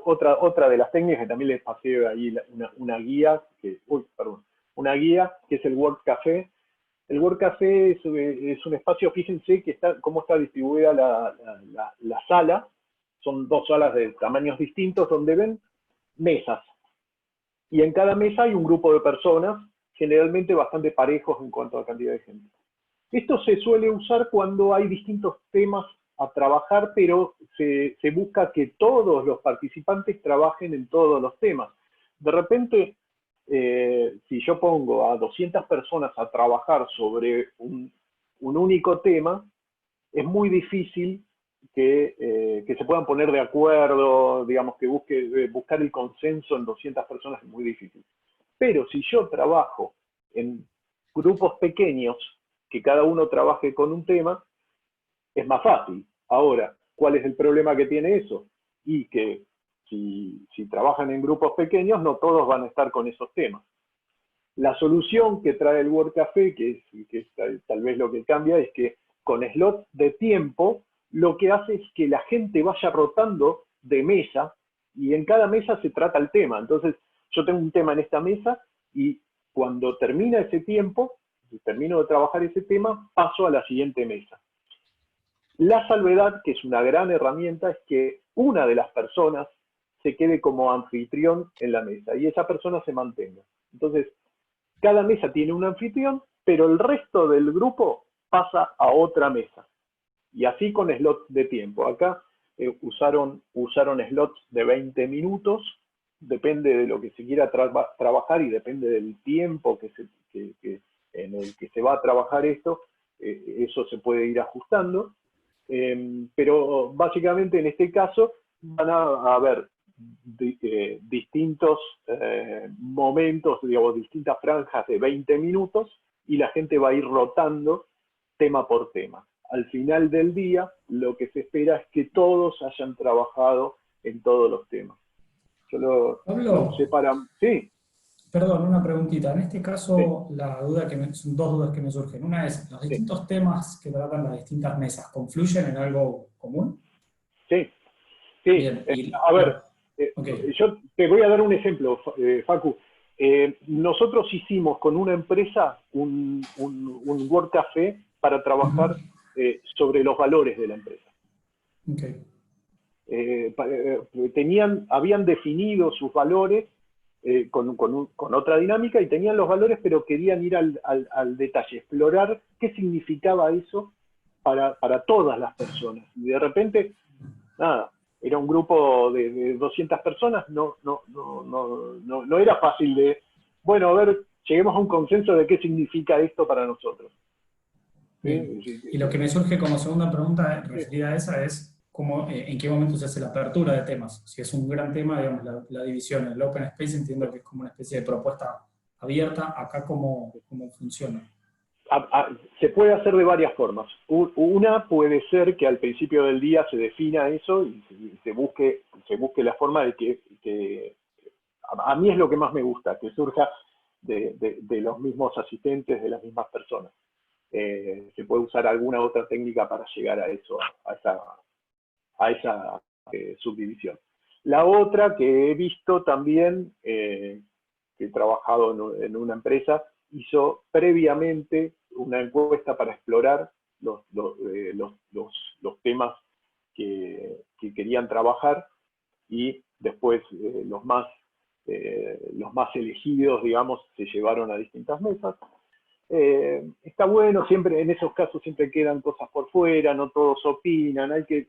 otra de las técnicas que también les pasé ahí una guía, una guía que es el Work Café. El Work Café es un espacio, fíjense cómo está distribuida la sala. Son 2 salas de tamaños distintos donde ven mesas. Y en cada mesa hay un grupo de personas, generalmente bastante parejos en cuanto a cantidad de gente. Esto se suele usar cuando hay distintos temas a trabajar, pero se busca que todos los participantes trabajen en todos los temas. De repente, si yo pongo a 200 personas a trabajar sobre un único tema, es muy difícil que se puedan poner de acuerdo, digamos, que buscar el consenso en 200 personas es muy difícil. Pero si yo trabajo en grupos pequeños, que cada uno trabaje con un tema, es más fácil. Ahora, ¿cuál es el problema que tiene eso? Y que si trabajan en grupos pequeños, no todos van a estar con esos temas. La solución que trae el Work Café, que es tal vez lo que cambia, es que con slots de tiempo, lo que hace es que la gente vaya rotando de mesa, y en cada mesa se trata el tema. Entonces, yo tengo un tema en esta mesa, y cuando termina ese tiempo, si termino de trabajar ese tema, paso a la siguiente mesa. La salvedad, que es una gran herramienta, es que una de las personas se quede como anfitrión en la mesa y esa persona se mantenga. Entonces, cada mesa tiene un anfitrión, pero el resto del grupo pasa a otra mesa. Y así con slots de tiempo. Acá usaron slots de 20 minutos, depende de lo que se quiera trabajar y depende del tiempo en el que se va a trabajar esto, eso se puede ir ajustando, pero básicamente en este caso van a haber distintos momentos, digamos, distintas franjas de 20 minutos, y la gente va a ir rotando tema por tema. Al final del día, lo que se espera es que todos hayan trabajado en todos los temas. Yo lo separan. Sí. Perdón, una preguntita. En este caso, son 2 dudas que me surgen. Una es, ¿los distintos temas que tratan las distintas mesas confluyen en algo común? Sí. Bien, A ver, yo te voy a dar un ejemplo, Facu. Nosotros hicimos con una empresa un Work Café para trabajar sobre los valores de la empresa. Habían definido sus valores con otra dinámica y tenían los valores, pero querían ir al detalle, explorar qué significaba eso para todas las personas. Y de repente, nada, era un grupo de 200 personas, no era fácil de, bueno, a ver, lleguemos a un consenso de qué significa esto para nosotros. ¿Sí? Y lo que me surge como segunda pregunta referida a esa es, ¿en qué momento se hace la apertura de temas? Si es un gran tema, digamos, la división. El Open Space entiendo que es como una especie de propuesta abierta. Acá, ¿cómo funciona? Se puede hacer de varias formas. Una puede ser que al principio del día se defina eso y se busque la forma de que a mí es lo que más me gusta, que surja de los mismos asistentes, de las mismas personas. Se puede usar alguna otra técnica para llegar a eso, a esa subdivisión. La otra que he visto también, que he trabajado en una empresa, hizo previamente una encuesta para explorar los temas que querían trabajar, y después los más elegidos, digamos, se llevaron a distintas mesas. Está bueno, siempre en esos casos siempre quedan cosas por fuera, no todos opinan, hay que...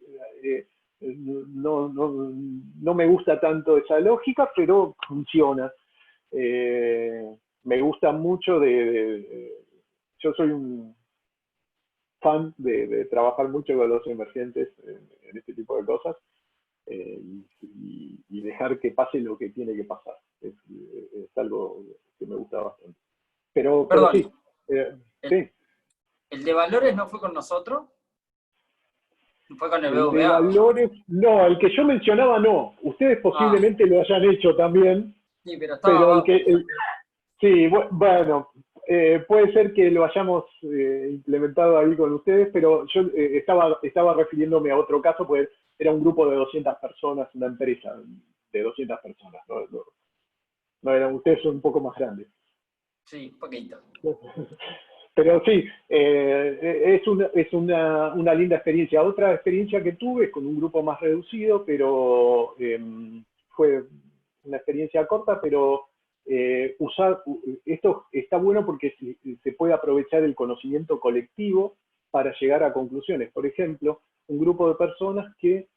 no me gusta tanto esa lógica, pero funciona. Me gusta mucho yo soy un fan de trabajar mucho con los emergentes en este tipo de cosas, y dejar que pase lo que tiene que pasar. Es algo que me gusta bastante. Pero Perdón, sí. Sí. ¿El de valores no fue con nosotros? ¿Fue con el El de BBVA? valores, no, el que yo mencionaba no. Ustedes posiblemente lo hayan hecho también. Sí, pero estaba abajo. Sí, bueno, puede ser que lo hayamos implementado ahí con ustedes, pero yo estaba refiriéndome a otro caso, pues era un grupo de 200 personas, una empresa de 200 personas. No eran, ustedes son un poco más grandes. Sí, un poquito. Pero sí, es una linda experiencia. Otra experiencia que tuve con un grupo más reducido, pero fue una experiencia corta, pero esto está bueno porque se puede aprovechar el conocimiento colectivo para llegar a conclusiones. Por ejemplo, un grupo de personas que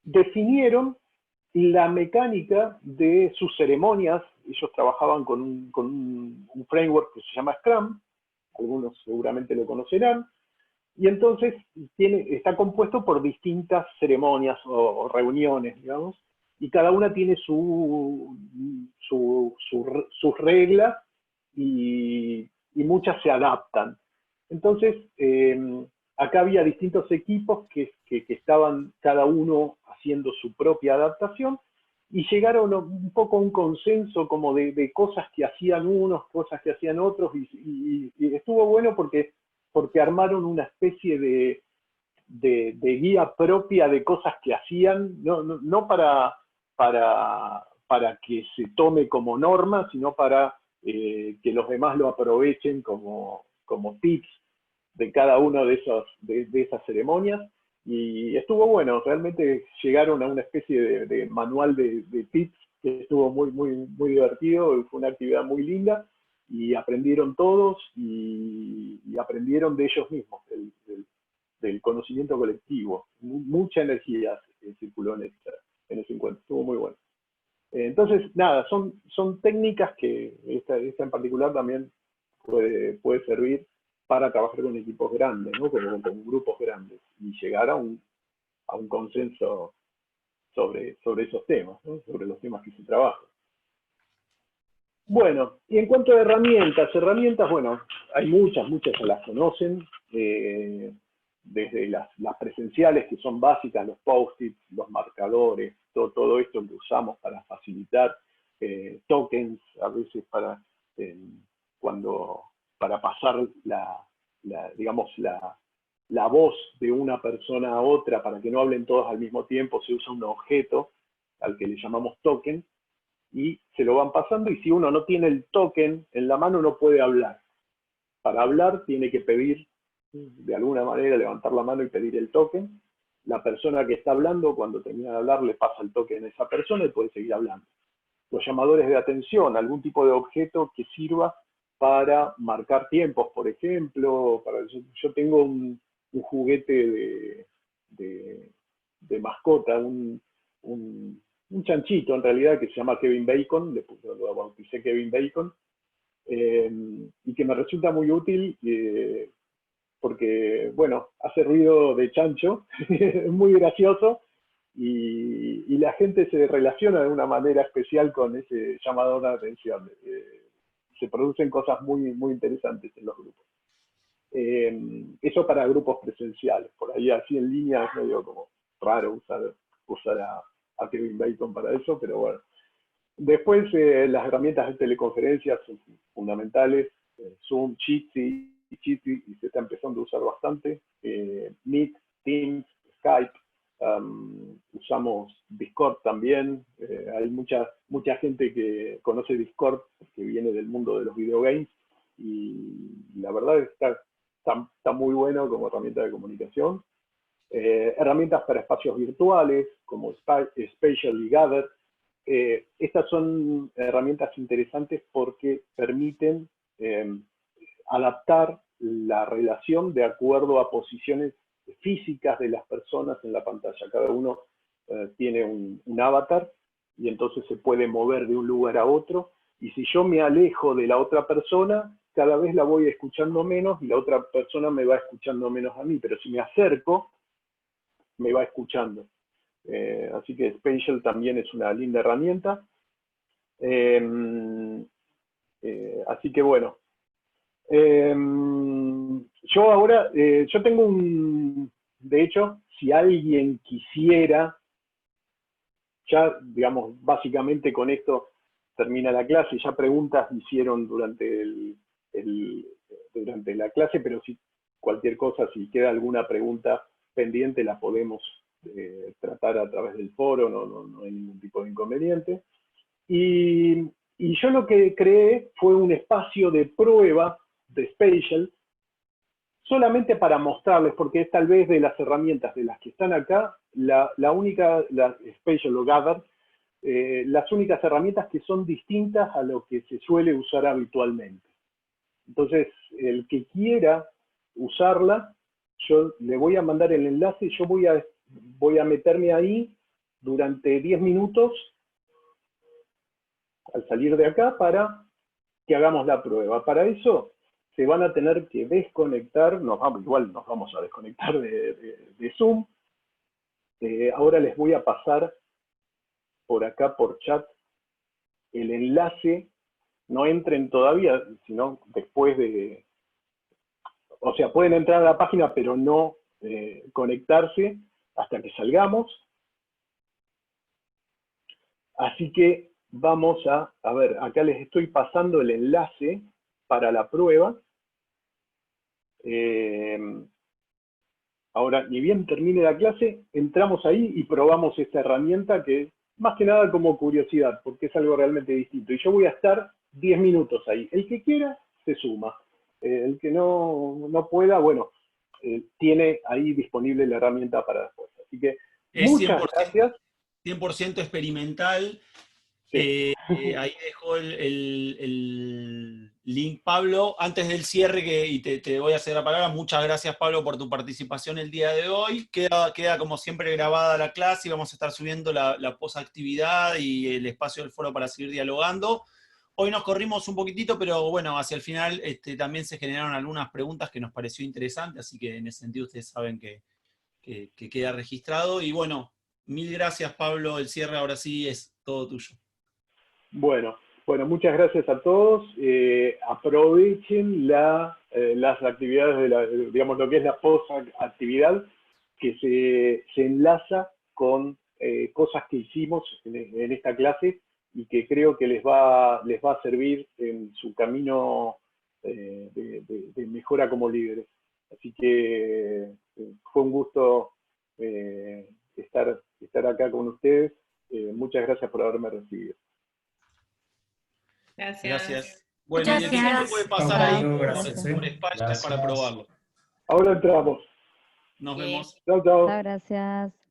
definieron la mecánica de sus ceremonias. Ellos trabajaban con un framework que se llama Scrum, algunos seguramente lo conocerán, y entonces está compuesto por distintas ceremonias o reuniones, digamos, y cada una tiene sus reglas, y muchas se adaptan. Entonces, acá había distintos equipos que estaban cada uno haciendo su propia adaptación, y llegaron un poco a un consenso como de cosas que hacían unos, cosas que hacían otros, y estuvo bueno porque armaron una especie de guía propia de cosas que hacían, no para que se tome como norma, sino para que los demás lo aprovechen como tips de cada una de esas ceremonias. Y estuvo bueno, realmente llegaron a una especie de manual de tips que estuvo muy, muy, muy divertido. Fue una actividad muy linda, y aprendieron todos, y aprendieron de ellos mismos, del conocimiento colectivo. Mucha energía circuló en ese encuentro, estuvo muy bueno. Entonces, nada, son técnicas que esta en particular también puede servir para trabajar con equipos grandes, ¿no? con grupos grandes, y llegar a un consenso sobre esos temas, ¿no? Sobre los temas que se trabajan. Bueno, y en cuanto a herramientas, bueno, hay muchas ya las conocen, desde las presenciales, que son básicas, los post-its, los marcadores, todo esto que usamos para facilitar, tokens, a veces para pasar digamos, la voz de una persona a otra, para que no hablen todos al mismo tiempo, se usa un objeto al que le llamamos token, y se lo van pasando, y si uno no tiene el token en la mano no puede hablar. Para hablar tiene que pedir, de alguna manera, levantar la mano y pedir el token. La persona que está hablando, cuando termina de hablar, le pasa el token a esa persona y puede seguir hablando. Los llamadores de atención, algún tipo de objeto que sirva para marcar tiempos, por ejemplo. Yo tengo un juguete de mascota, un chanchito en realidad, que se llama Kevin Bacon, lo bauticé Kevin Bacon, y que me resulta muy útil porque, bueno, hace ruido de chancho, es muy gracioso, y la gente se relaciona de una manera especial con ese llamador de atención. Se producen cosas muy, muy interesantes en los grupos. Eso para grupos presenciales. Por ahí así en línea es medio como raro usar a Kevin Bacon para eso, pero bueno. Después las herramientas de teleconferencias son fundamentales. Zoom, Jitsi, y se está empezando a usar bastante. Meet, Teams, Skype, usamos Discord también. Hay mucha gente que conoce Discord, que viene del mundo de los videogames, y la verdad está muy bueno como herramienta de comunicación. Herramientas para espacios virtuales, como Spatial y Gather. Estas son herramientas interesantes porque permiten adaptar la relación de acuerdo a posiciones físicas de las personas en la pantalla. Cada uno tiene un avatar y entonces se puede mover de un lugar a otro. Y si yo me alejo de la otra persona, cada vez la voy escuchando menos y la otra persona me va escuchando menos a mí. Pero si me acerco, me va escuchando. Así que Spatial también es una linda herramienta. Así que bueno. Yo ahora, yo tengo de hecho, si alguien quisiera, ya digamos, básicamente con esto termina la clase, ya preguntas hicieron durante la clase, pero si cualquier cosa, si queda alguna pregunta pendiente, la podemos tratar a través del foro, no hay ningún tipo de inconveniente. Y yo lo que creé fue un espacio de prueba de Spatial, solamente para mostrarles, porque es tal vez de las herramientas de las que están acá, la Spatial o Gather, las únicas herramientas que son distintas a lo que se suele usar habitualmente. Entonces, el que quiera usarla, yo le voy a mandar el enlace y yo voy a meterme ahí durante 10 minutos al salir de acá para que hagamos la prueba. Para eso se van a tener que desconectar, igual nos vamos a desconectar de Zoom. Ahora les voy a pasar por acá por chat el enlace. No entren todavía, sino después de... O sea, pueden entrar a la página, pero no conectarse hasta que salgamos. Así que vamos a ver, acá les estoy pasando el enlace para la prueba. Ahora, ni bien termine la clase, entramos ahí y probamos esta herramienta que, más que nada como curiosidad, porque es algo realmente distinto. Y yo voy a estar 10 minutos ahí. El que quiera, se suma. El que no pueda, bueno, tiene ahí disponible la herramienta para después. Así que, muchas gracias. 100% experimental. Sí. Ahí dejo el link, Pablo. Antes del cierre, y te voy a hacer la palabra, muchas gracias, Pablo, por tu participación el día de hoy. Queda como siempre grabada la clase y vamos a estar subiendo la posactividad y el espacio del foro para seguir dialogando. Hoy nos corrimos un poquitito, pero bueno, hacia el final también se generaron algunas preguntas que nos pareció interesante, así que en ese sentido ustedes saben que queda registrado. Y bueno, mil gracias, Pablo. El cierre ahora sí es todo tuyo. Bueno, muchas gracias a todos. Aprovechen las actividades digamos, lo que es la post-actividad, que se enlaza con cosas que hicimos en esta clase y que creo que les va a servir en su camino de mejora como líderes. Así que fue un gusto estar acá con ustedes. Muchas gracias por haberme recibido. Gracias. Bueno, Muchas y el gracias. puede pasar ahí por España Gracias. para probarlo. Ahora entramos. Nos vemos. Chao, chao. Gracias.